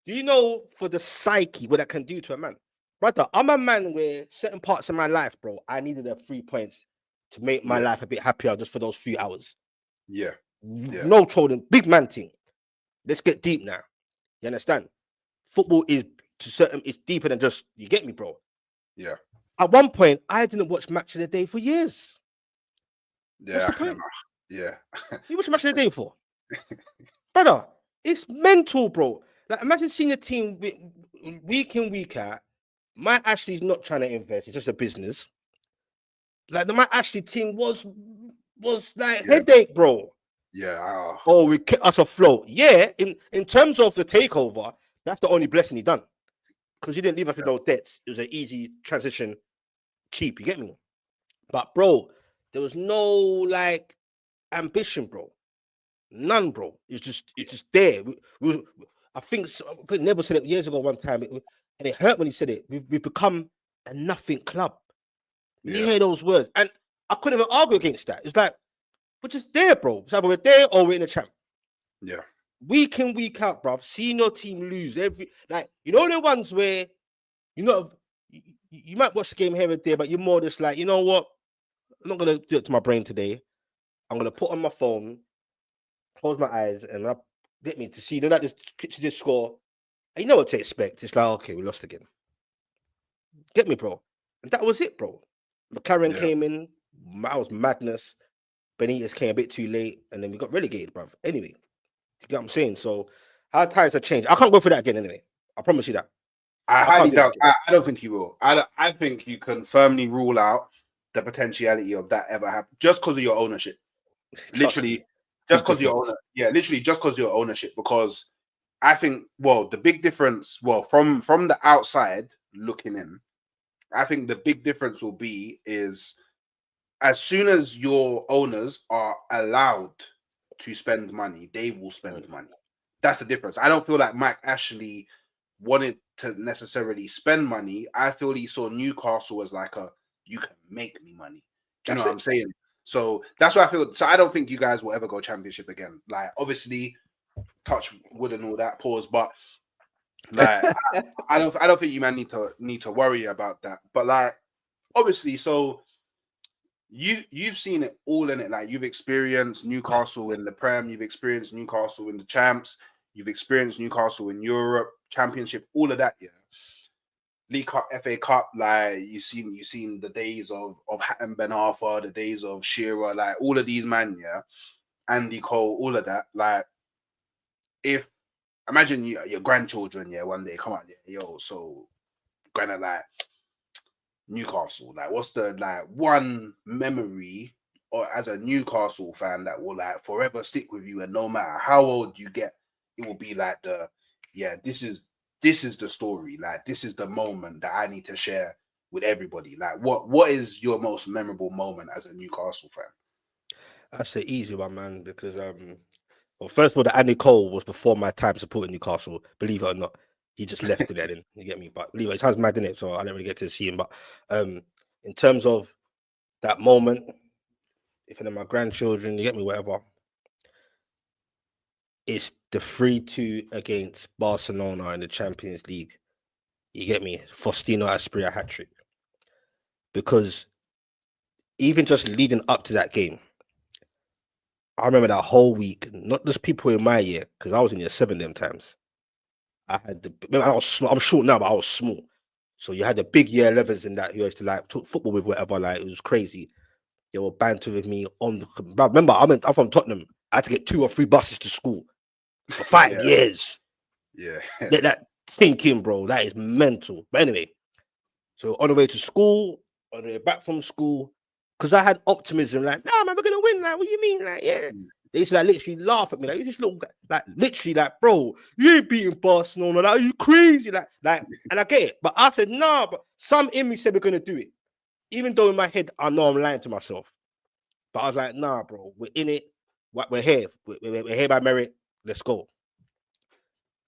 Speaker 2: Do you know for the psyche what that can do to a man? Brother, I'm a man where certain parts of my life, bro, I needed the 3 points to make my life a bit happier just for those few hours.
Speaker 1: Yeah.
Speaker 2: No trolling. Big man thing. Let's get deep now. You understand? Football is it's deeper than just, you get me, bro?
Speaker 1: Yeah.
Speaker 2: At one point, I didn't watch Match of the Day for years.
Speaker 1: Yeah.
Speaker 2: What's the point?
Speaker 1: Yeah.
Speaker 2: You watch Match of the Day for? Brother, it's mental, bro. Like, imagine seeing a team week in, week out. My Ashley's not trying to invest, it's just a business. Like, my Ashley team was like headache, bro.
Speaker 1: Yeah.
Speaker 2: Oh, we kept us afloat. Yeah, in terms of the takeover, that's the only blessing he done. Because he didn't leave us with no debts. It was an easy transition, cheap, you get me? But, bro, there was no, like, ambition, bro. None, bro. It's just there. I think Neville said it years ago one time, and it hurt when he said it. We've become a nothing club. You hear those words, and I couldn't even argue against that. It's like, we're just there, bro. It's either we're there or we're in the champ.
Speaker 1: Yeah.
Speaker 2: Week in, week out, bro. Seeing your team lose the ones where you might watch the game here and there, but you're more just like, you know what? I'm not gonna do it to my brain today. I'm gonna put on my phone, close my eyes, and get me to see. Then I just picture this score. And you know what to expect. It's like, okay, we lost again. Get me, bro. And that was it, bro. McLaren came in. That was madness. Benitez came a bit too late, and then we got relegated, bro. Anyway, you get what I'm saying? So, how times have changed. I can't go through that again anyway. I promise you that.
Speaker 1: I highly doubt. I don't think you will. I think you can firmly rule out the potentiality of that ever happen just because of your ownership. Literally, just because your owner. Yeah, literally just because your ownership. Because I think, the big difference, from the outside looking in, I think the big difference will be is as soon as your owners are allowed to spend money, they will spend money. That's the difference. I don't feel like Mike Ashley wanted to necessarily spend money. I feel he saw Newcastle as like you can make me money. You know what I'm saying? So that's what I feel. So I don't think you guys will ever go championship again. Like, obviously, touch wood and all that, pause. But like, I don't think you man need to worry about that. But like, obviously, so you've seen it all in it. Like, you've experienced Newcastle in the Prem, you've experienced Newcastle in the Champs, you've experienced Newcastle in Europe, Championship, all of that. Yeah, League Cup, FA Cup. Like, you've seen the days of Hatton Ben Arthur, the days of Shearer, like all of these man. Yeah, Andy Cole, all of that. Like, if imagine your grandchildren, one day come on, so granted, like, Newcastle, like, what's the one memory or as a Newcastle fan that will forever stick with you, and no matter how old you get, it will be like this is the story, like this is the moment that I need to share with everybody. Like, what is your most memorable moment as a Newcastle fan?
Speaker 2: That's an easy one, man, because first of all, the Andy Cole was before my time supporting Newcastle, believe it or not. He just left it there, then you get me. But believe it sounds mad, innit? So I didn't really get to see him. But in terms of that moment, if any of my grandchildren, you get me, whatever, it's the 3-2 against Barcelona in the Champions League. You get me? Faustino Asprilla hat-trick. Because even just leading up to that game, I remember that whole week, not just people in my year, because I was in year 7 them times. I was small. I'm short now, but I was small. So you had the big year 11s in that who used to like talk football with whatever. Like it was crazy. They were banter with me on the. But remember, I'm from Tottenham. I had to get 2 or 3 buses to school for 5
Speaker 1: Yeah.
Speaker 2: years.
Speaker 1: Yeah.
Speaker 2: Let that sink in, bro. That is mental. But anyway, so on the way to school, on the way back from school, because I had optimism, like, nah, man, we're gonna win. Like, what do you mean? Like, yeah. They used to like literally laugh at me, like, you just look like literally like, bro, you ain't beating Barcelona. Like, are you crazy? Like, and I get it. But I said, nah, but some in me said we're gonna do it. Even though in my head I know I'm lying to myself. But I was like, nah, bro, we're in it. We're here. We're here by merit. Let's go.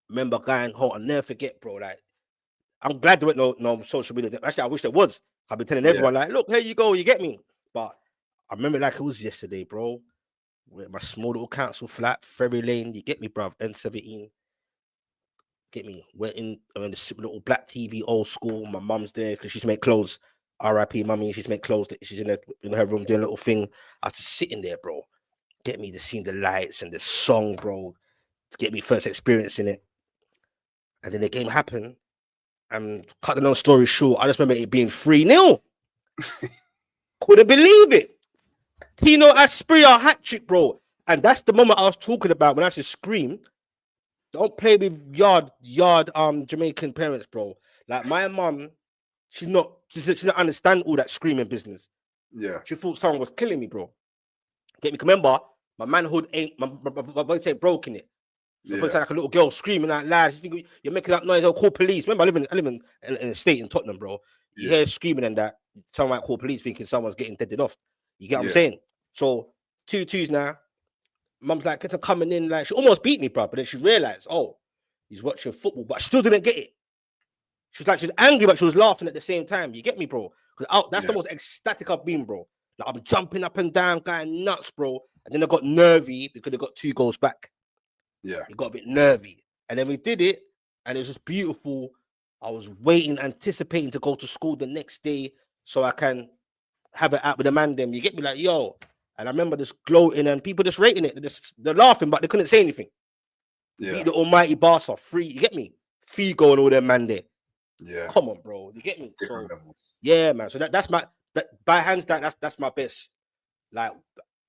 Speaker 2: Remember going home, I'll never forget, bro. Like, I'm glad there wasn't no social media. Actually, I wish there was. I've been telling everyone, like, look, here you go, you get me. But I remember like it was yesterday, bro. We're at my small little council flat, Ferry Lane, you get me, bruv, N17. Get me. Went in this little black TV, old school. My mum's there because she's make clothes. R.I.P. mummy, she's make clothes. She's in her room doing a little thing. I was just sitting there, bro. Get me to see the lights and the song, bro. To get me first experience in it. And then the game happened. And cut the long story short, I just remember it being 3-0. Couldn't believe it. Tino Asprilla hat trick, bro. And that's the moment I was talking about when I said scream. Don't play with yard Jamaican parents, bro. Like my mum, she didn't understand all that screaming business.
Speaker 1: Yeah.
Speaker 2: She thought someone was killing me, bro. Get me? Remember, my manhood ain't my voice ain't broken it. So it's like a little girl screaming out loud. You think you're making up noise, they'll call police. Remember, I live in a state in Tottenham, bro. You hear screaming and that, someone might call police thinking someone's getting deaded off. You get what I'm saying? So 2-2s now. Mum's like, kept coming in, like she almost beat me, bro. But then she realized, oh, he's watching football, but she still didn't get it. She was like, she's angry, but she was laughing at the same time. You get me, bro? Because that's the most ecstatic I've been, bro. Like I'm jumping up and down, going nuts, bro. And then I got nervy because they got 2 goals back.
Speaker 1: Yeah.
Speaker 2: It got a bit nervy. And then we did it, and it was just beautiful. I was waiting, anticipating to go to school the next day so I can have it out with the man them. You get me? Like, yo. And I remember just gloating and people just rating it. They're laughing, but they couldn't say anything. Yeah. Beat the almighty Barca. 3, you get me? Figo and all them man there.
Speaker 1: Yeah.
Speaker 2: Come on, bro. You get me? So, yeah, man. So that's my by hands down, that's my best. Like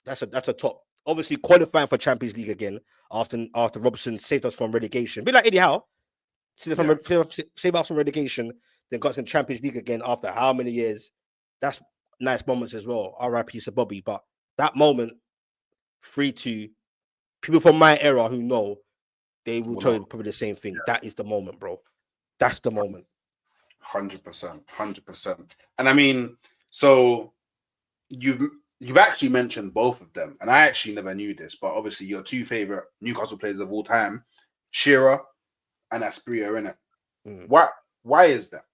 Speaker 2: that's a top. Obviously qualifying for Champions League again after Robertson saved us from relegation. Be like Eddie Howe. Saved us from relegation, then got us in Champions League again after how many years? That's nice moments as well. R.I.P. to Bobby. But that moment, 3-2, people from my era who know, they will tell you probably the same thing. Yeah. That is the moment, bro. That's the moment.
Speaker 1: 100%. And I mean, so you've actually mentioned both of them, and I actually never knew this, but obviously your 2 favorite Newcastle players of all time, Shearer and Asprilla, innit? Why is that?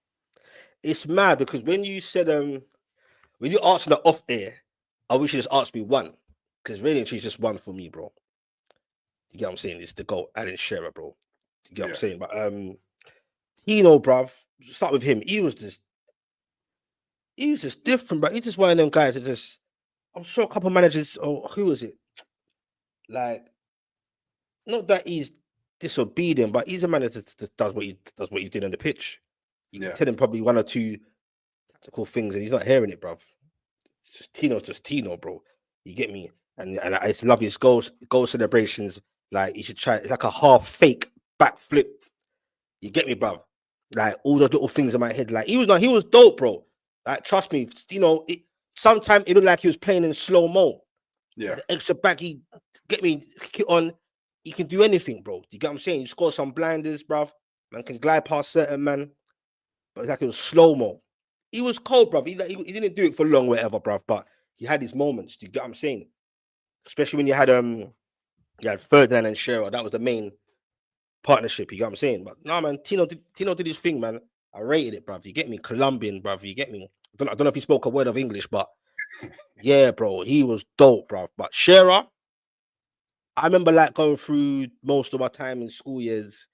Speaker 2: It's mad because when you said when you asked that off air, I wish you just asked me one, because really she's just one for me, bro. You get what I'm saying? It's the GOAT, Alan Shearer, bro. You get what I'm saying? But Tino, bruv, start with him. He was just different, but he's just one of them guys that just, I'm sure a couple of managers, or who was it? Like, not that he's disobedient, but he's a manager that does what he did on the pitch. You can tell him probably 1 or 2 tactical things, and he's not hearing it, bruv. It's just Tino, bro. You get me? And I just love his goal celebrations. Like, you should try. It's like a half fake backflip. You get me, bruv? Like all those little things in my head. Like he was dope, bro. Like trust me, sometimes it looked like he was playing in slow mo.
Speaker 1: Yeah.
Speaker 2: The extra back, he get me kick on. He can do anything, bro. You get what I'm saying? You score some blinders, bruv. Man can glide past certain man, but it's like it was slow mo. He was cold, bruv. He didn't do it for long, whatever, bruv. But he had his moments. Do you get what I'm saying? Especially when you had Ferdinand and Shearer. That was the main partnership. You get what I'm saying? But no, man, Tino did his thing, man. I rated it, bruv. You get me? Colombian, bruv. You get me? I don't know if he spoke a word of English, but yeah, bro, he was dope, bruv. But Shearer, I remember like going through most of my time in school years.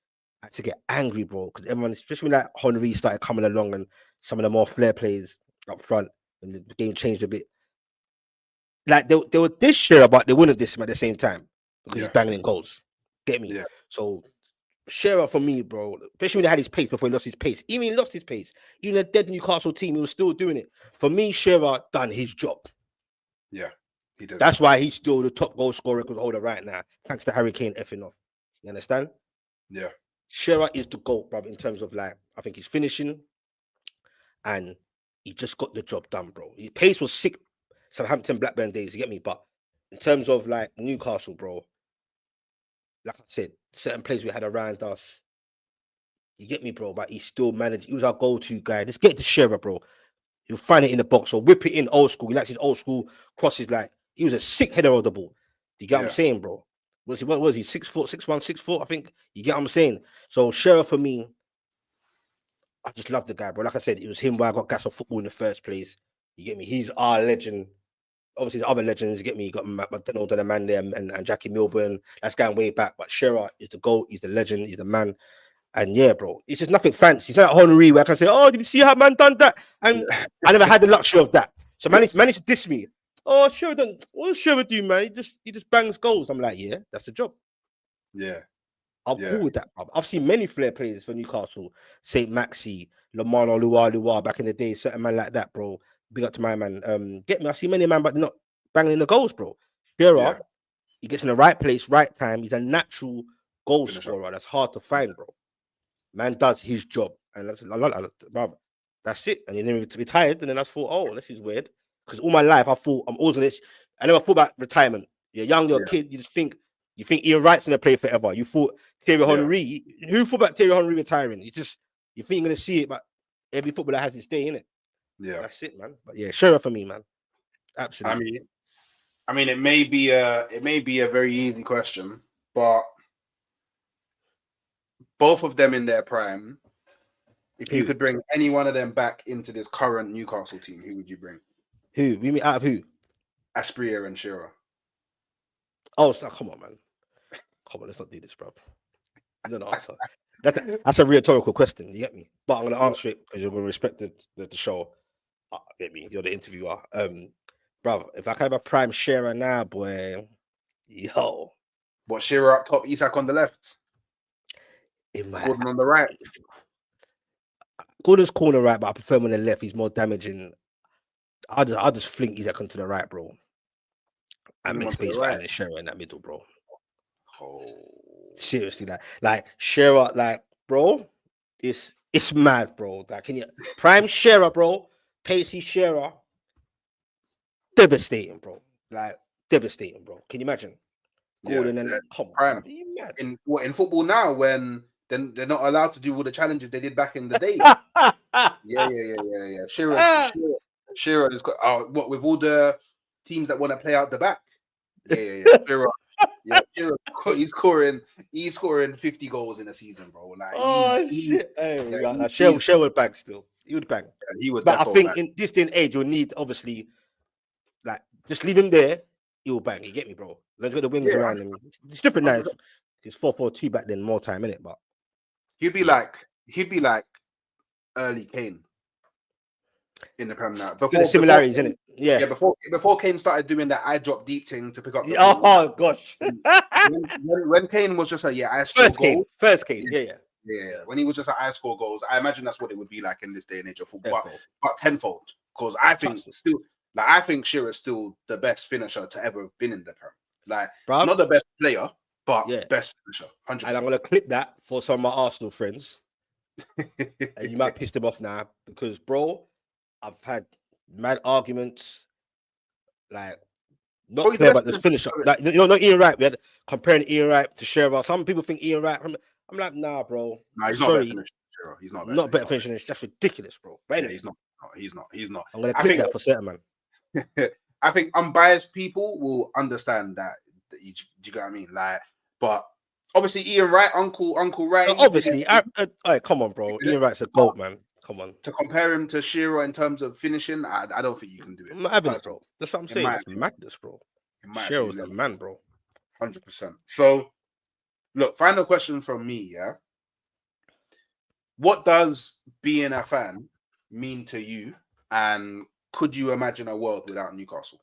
Speaker 2: I had to get angry, bro, because everyone, especially when like Henry started coming along and some of the more flair plays up front, and the game changed a bit. Like they were this Shearer, but they wouldn't diss him at the same time because he's banging in goals. Get me?
Speaker 1: Yeah.
Speaker 2: So Shearer for me, bro. Especially when he had his pace before he lost his pace. Even he lost his pace. Even a dead Newcastle team, he was still doing it. For me, Shearer done his job.
Speaker 1: Yeah, he did.
Speaker 2: That's why he's still the top goal scorer record holder right now, thanks to Harry Kane effing off. You understand?
Speaker 1: Yeah,
Speaker 2: Shearer is the GOAT, bro, in terms of like, I think he's finishing and he just got the job done, bro. His pace was sick, Southampton, Blackburn days, you get me? But in terms of like Newcastle, bro, like I said, certain players we had around us, you get me, bro, but he still managed. He was our go-to guy. Let's get to Shearer, bro. He'll find it in the box or whip it in old school. He likes his old school crosses. Like he was a sick header of the ball. Do you get what I'm saying, bro? What was he? 6'4", 6'1", 6'4", I think. You get what I'm saying? So Shearer for me, I just love the guy, bro. Like I said, it was him where I got gas of football in the first place. You get me? He's our legend. Obviously, the other legends, you get me? You got McDonald and the man there and Jackie Milburn. That's going way back. But Shearer is the GOAT. He's the legend. He's the man. And yeah, bro, it's just nothing fancy. It's not like Henry where I can say, "Oh, did you see how man done that?" And I never had the luxury of that. So man used to diss me. Oh, Shearer done. What does Shearer do, man? He just bangs goals. I'm like, yeah, that's the job.
Speaker 1: Yeah.
Speaker 2: I'm cool with that, bro. I've seen many flair players for Newcastle, Saint Maxi, Lamano Luar back in the day, certain man like that, bro. Big up to my man. Get me? I see many man, but not banging in the goals, bro. Shearer, he gets in the right place, right time. He's a natural goal scorer. That's hard to find, bro. Man does his job, and brother, that's it. And then he retired, and then I thought, oh, this is weird. Because all my life I thought I'm always on this. I never thought about retirement. You're young, you're a kid, you think Ian Wright's gonna play forever. You thought Thierry Henry. Who thought about Thierry Henry retiring? You think you're gonna see it, but every footballer has his day in it.
Speaker 1: Yeah,
Speaker 2: that's it, man. But yeah, Shearer for me, man. Absolutely.
Speaker 1: I mean, it may be a very easy question, but both of them in their prime. If you could bring any one of them back into this current Newcastle team, who would you bring?
Speaker 2: Who? We mean out of who?
Speaker 1: Asprilla and Shearer.
Speaker 2: Oh, so, come on, man. Come on, let's not do this, bro. You know the answer. That's a rhetorical question. You get me? But I'm gonna answer it because you're gonna respect the show. Get me? You're the interviewer. Bro, if I can have a prime Shearer now, boy, yo.
Speaker 1: What, Shearer up top, Isak on the left? Gordon on the right.
Speaker 2: Gordon's corner right, but I prefer him on the left. He's more damaging. I just fling Isak onto the right, bro. And make space for Alan Shearer in that middle, bro.
Speaker 1: Oh,
Speaker 2: seriously, like Shearer, like, bro, it's mad, bro. Like, can you prime Shearer, bro? Pacey Shearer, devastating, bro. Like, devastating, bro. Can you imagine? Gordon and come on,
Speaker 1: in football now when they're not allowed to do all the challenges they did back in the day. Yeah. Shearer has got what with all the teams that want to play out the back. Yeah. Shearer, he's scoring 50 goals in a season, bro. Like,
Speaker 2: shit! Shearer would bang still. He would bang.
Speaker 1: Yeah, he would.
Speaker 2: But I think in this day and age, you'll need obviously, like, just leave him there. He'll bang. You get me, bro? Let's get the wings around him. It's different now. It's 4-4-2 back then, more time in it. But
Speaker 1: he'd be like early Kane in the Prem now.
Speaker 2: Before, the similarities in it. Yeah.
Speaker 1: Before Kane started doing that eye drop deep thing to pick up the
Speaker 2: ball. Gosh.
Speaker 1: when Kane was just I score goals.
Speaker 2: First Kane. Yeah.
Speaker 1: When he was just I score goals, I imagine that's what it would be like in this day and age of football. But tenfold. Because I think I think Shearer's still the best finisher to ever have been in the Prem. Like, not the best player, but best finisher. 100%.
Speaker 2: And I'm gonna clip that for some of my Arsenal friends. And you might piss them off now because, bro, I've had mad arguments, like, not clear about this finisher. Like, not Ian Wright. We had comparing Ian Wright to Shearer. Some people think Ian Wright. I'm like, nah, bro.
Speaker 1: Nah, he's not better finishing Shearer. He's not
Speaker 2: better finishing. It's just ridiculous, bro. But anyway,
Speaker 1: he's not.
Speaker 2: I'm gonna clip that for certain, man.
Speaker 1: I think unbiased people will understand that. You get what I mean? Like, but obviously Ian Wright, Uncle Wright.
Speaker 2: Obviously, come on, bro. Ian Wright's a GOAT, man. Come on.
Speaker 1: To compare him to Shearer in terms of finishing, I don't think you can do it.
Speaker 2: I'm not having it, bro. That's what I'm saying. It's madness, bro. Shearer's the man, bro.
Speaker 1: 100%. So, look, final question from me, yeah? What does being a fan mean to you? And could you imagine a world without Newcastle?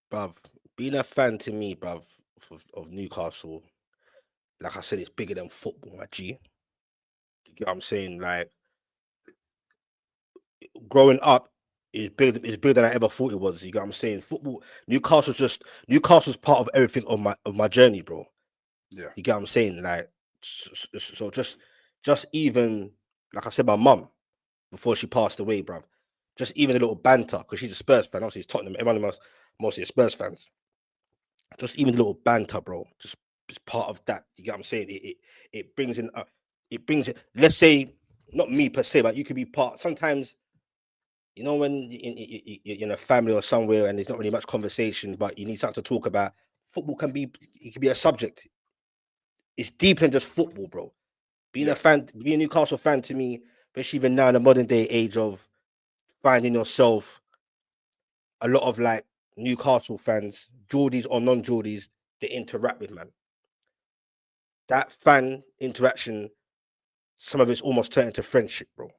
Speaker 2: Bruv, being a fan to me, bruv, of Newcastle like I said, it's bigger than football, my G. You get what I'm saying? Like growing up is bigger than I ever thought it was. You get what I'm saying? Football, Newcastle's part of everything of my journey, bro.
Speaker 1: Yeah,
Speaker 2: You get what I'm saying? Like so just even like I said, my mum before she passed away, bro. Just even a little banter because she's a Spurs fan. Obviously, it's Tottenham. Everyone else mostly Spurs fans. Just even a little banter, bro. Just part of that. You get what I'm saying? It brings in it brings it. Let's say not me per se, but you could be part. Sometimes you know when you're in a family or somewhere and there's not really much conversation, but you need something to talk about. Football can be it can be a subject. It's deeper than just football, bro.
Speaker 1: yeah,
Speaker 2: Being a Newcastle fan to me, especially even now in the modern day age of finding yourself, a lot of like Newcastle fans, Geordies or non-Geordies, they interact with, man. That fan interaction, some of it's almost turned into friendship, bro,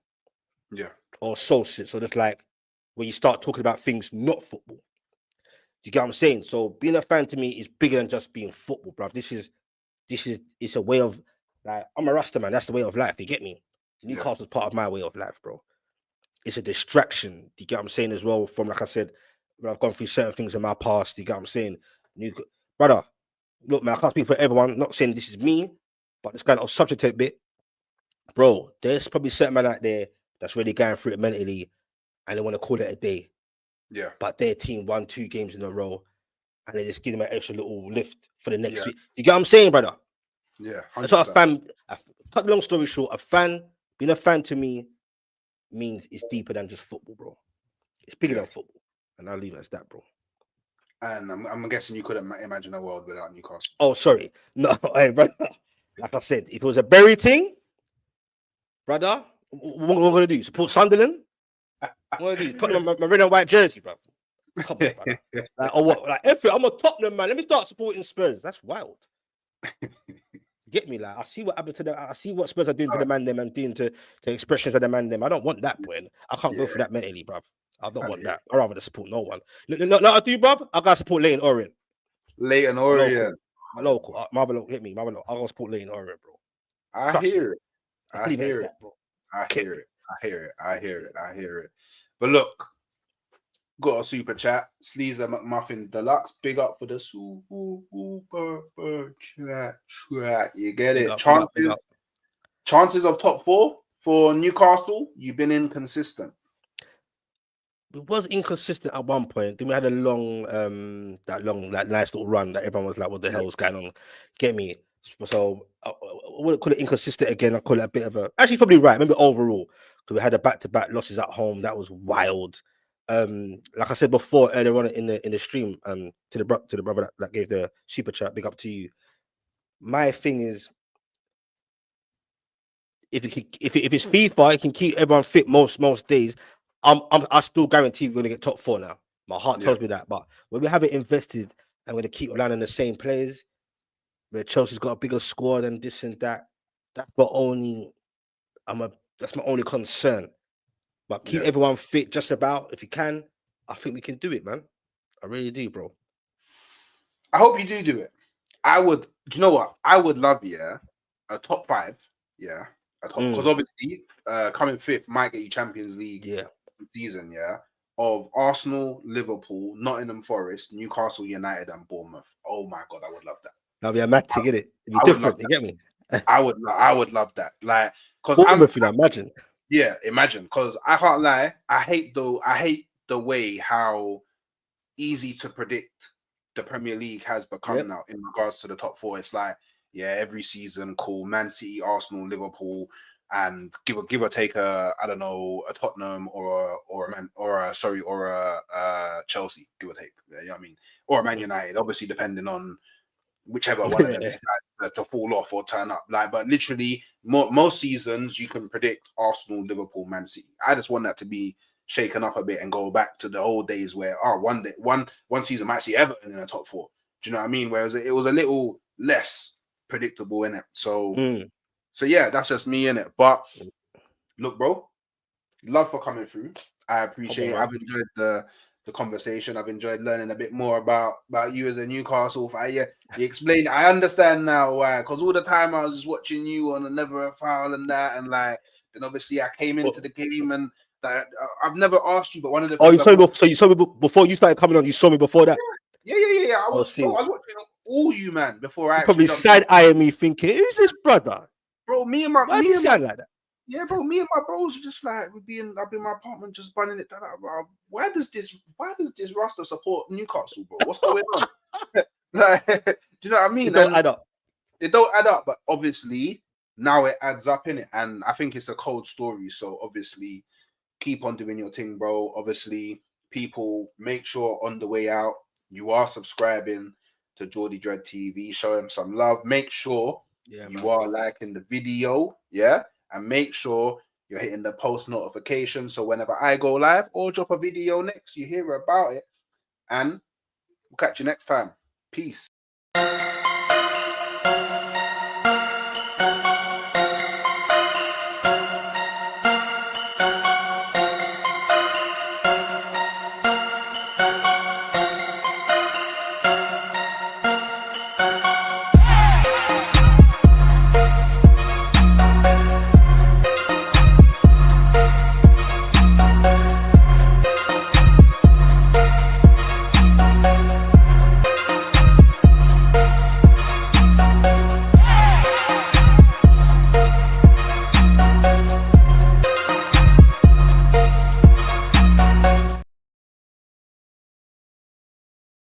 Speaker 1: yeah,
Speaker 2: or associate. So just like when you start talking about things not football. Do you get what I'm saying? So being a fan to me is bigger than just being football, bro. This is it's a way of like I'm a Rasta man. That's the way of life. You get me?
Speaker 1: yeah,
Speaker 2: Newcastle's part of my way of life, bro. It's a distraction. Do you get what I'm saying as well? From like I said, when I've gone through certain things in my past, do you get what I'm saying? New brother, look, man, I can't speak for everyone. Not saying this is me, but it's kind of subject a bit, bro. There's probably certain man out there that's really going through it mentally, and they want to call it a day.
Speaker 1: yeah,
Speaker 2: But their team won 2 games in a row, and they just give them an extra little lift for the next
Speaker 1: yeah,
Speaker 2: week. You get what I'm saying, brother?
Speaker 1: yeah,
Speaker 2: That's
Speaker 1: hundred
Speaker 2: what a
Speaker 1: percent.
Speaker 2: fan. Cut the long story short, being a fan to me means it's deeper than just football, bro. It's bigger
Speaker 1: Yeah,
Speaker 2: than football, and I'll leave it as that, bro.
Speaker 1: and I'm guessing you couldn't imagine a world without Newcastle.
Speaker 2: Oh, sorry, no, hey, brother. Like I said, if it was a berry thing, brother, what am I gonna do? Support Sunderland? What am I gonna do? Put my red and white jersey, bro. Come on, brother. Like, or what? Like, everything. I'm a Tottenham man. Let me start supporting Spurs. That's wild. Get me? Like, I see what happened to them. I see what Spurs are doing to the man them and doing to expressions of the man them. I don't want that, boy. I can't go
Speaker 1: Yeah,
Speaker 2: through that mentally, bruv. I don't
Speaker 1: I
Speaker 2: want
Speaker 1: hear it.
Speaker 2: that. I rather support no one. No, I do, bruv. I gotta support Leighton Orient.
Speaker 1: Leighton
Speaker 2: My
Speaker 1: Orient.
Speaker 2: local. My local. My local. Hit me. My local. I gotta support Leighton Orient, bro.
Speaker 1: I
Speaker 2: Trust me.
Speaker 1: hear it.
Speaker 2: Let's
Speaker 1: I
Speaker 2: leave it as
Speaker 1: hear it.
Speaker 2: that, bro.
Speaker 1: I
Speaker 2: Get
Speaker 1: hear
Speaker 2: me.
Speaker 1: it. I hear it. I hear
Speaker 2: Yeah.
Speaker 1: it. I hear it. But look, got a super chat. Sleazer McMuffin Deluxe. Big up for the super chat. You get
Speaker 2: Big
Speaker 1: it.
Speaker 2: up. Big up. Big up.
Speaker 1: Chances of top four for Newcastle. You've been inconsistent.
Speaker 2: It was inconsistent at one point. Then we had a like nice little run that everyone was like, "What the
Speaker 1: Yeah.
Speaker 2: hell is going on?" Get me? So I wouldn't call it inconsistent again. I call it a bit of a. Actually, probably right. Maybe overall, because we had a back-to-back losses at home. That was wild. Like I said before earlier on in the stream, to the brother that gave the super chat. Big up to you. My thing is, if it's FIFA, it can keep everyone fit most days. I still guarantee we're gonna get top four now. My heart
Speaker 1: Yeah.
Speaker 2: tells me that. But when we have it invested and we're gonna keep landing the same players, where Chelsea's got a bigger squad and this and that, that's my only I'm a that's my only concern. But keep
Speaker 1: Yeah.
Speaker 2: everyone fit just about if you can. I think we can do it, man. I really do, bro.
Speaker 1: I hope you do it. I would. Do you know what? I would love, yeah, a top five. Yeah, a top because
Speaker 2: Mm,
Speaker 1: obviously, coming fifth might get you Champions League
Speaker 2: yeah,
Speaker 1: season. Yeah, of Arsenal, Liverpool, Nottingham Forest, Newcastle United, and Bournemouth. Oh my god, I would love that.
Speaker 2: that'll be a mad to get it. It'll be
Speaker 1: I would love
Speaker 2: different. You
Speaker 1: that.
Speaker 2: get me?
Speaker 1: I would love that. Like, because I'm
Speaker 2: Bournemouth, you know, imagine.
Speaker 1: yeah. Imagine because I can't lie. I hate the way how easy to predict the Premier League has become
Speaker 2: Yep.
Speaker 1: now in regards to the top four. It's like, yeah, every season, cool, Man City, Arsenal, Liverpool, and give or take I don't know, a Tottenham or a Man or a sorry or a Chelsea, give or take. You know what I mean? Or a Man United, obviously depending on whichever one of them
Speaker 2: Yeah.
Speaker 1: decides to fall off or turn up. Like, but literally, most seasons you can predict Arsenal, Liverpool, Man City. I just want that to be shaken up a bit and go back to the old days where one season might see Everton in the top four. Do you know what I mean? Whereas it was a little less predictable in it.
Speaker 2: Mm.
Speaker 1: So yeah, that's just me in it. But look, bro, love for coming through. I
Speaker 2: Come
Speaker 1: appreciate
Speaker 2: on,
Speaker 1: it.
Speaker 2: man.
Speaker 1: I've enjoyed the conversation. I've enjoyed learning a bit more about you as a Newcastle fan. Yeah, you explained. I understand now why. Because all the time I was just watching you on a Never a Foul and that, and like, then obviously I came into the game and that I've never asked you, but one of the things
Speaker 2: you saw me. So you saw me before you started coming on. You saw me before that.
Speaker 1: Yeah. I was watching all you, man, before I
Speaker 2: you probably
Speaker 1: jumped
Speaker 2: side eyeing me, thinking, "Who's this brother?"
Speaker 1: Bro,
Speaker 2: Why does he sound like that?
Speaker 1: Yeah, bro, me and my bros were just like I've been in my apartment just bunning it down. Why does this roster support Newcastle, bro? What's going on? Like, do you know what I mean?
Speaker 2: It don't add up.
Speaker 1: It don't add up, but obviously now it adds up in it, and I think it's a cold story. So obviously, keep on doing your thing, bro. Obviously, people, make sure on the way out you are subscribing to Geordie Dread TV. Show him some love. Make sure you are liking the video, and make sure you're hitting the post notification so whenever I go live or drop a video next, you hear about it. And we'll catch you next time. Peace.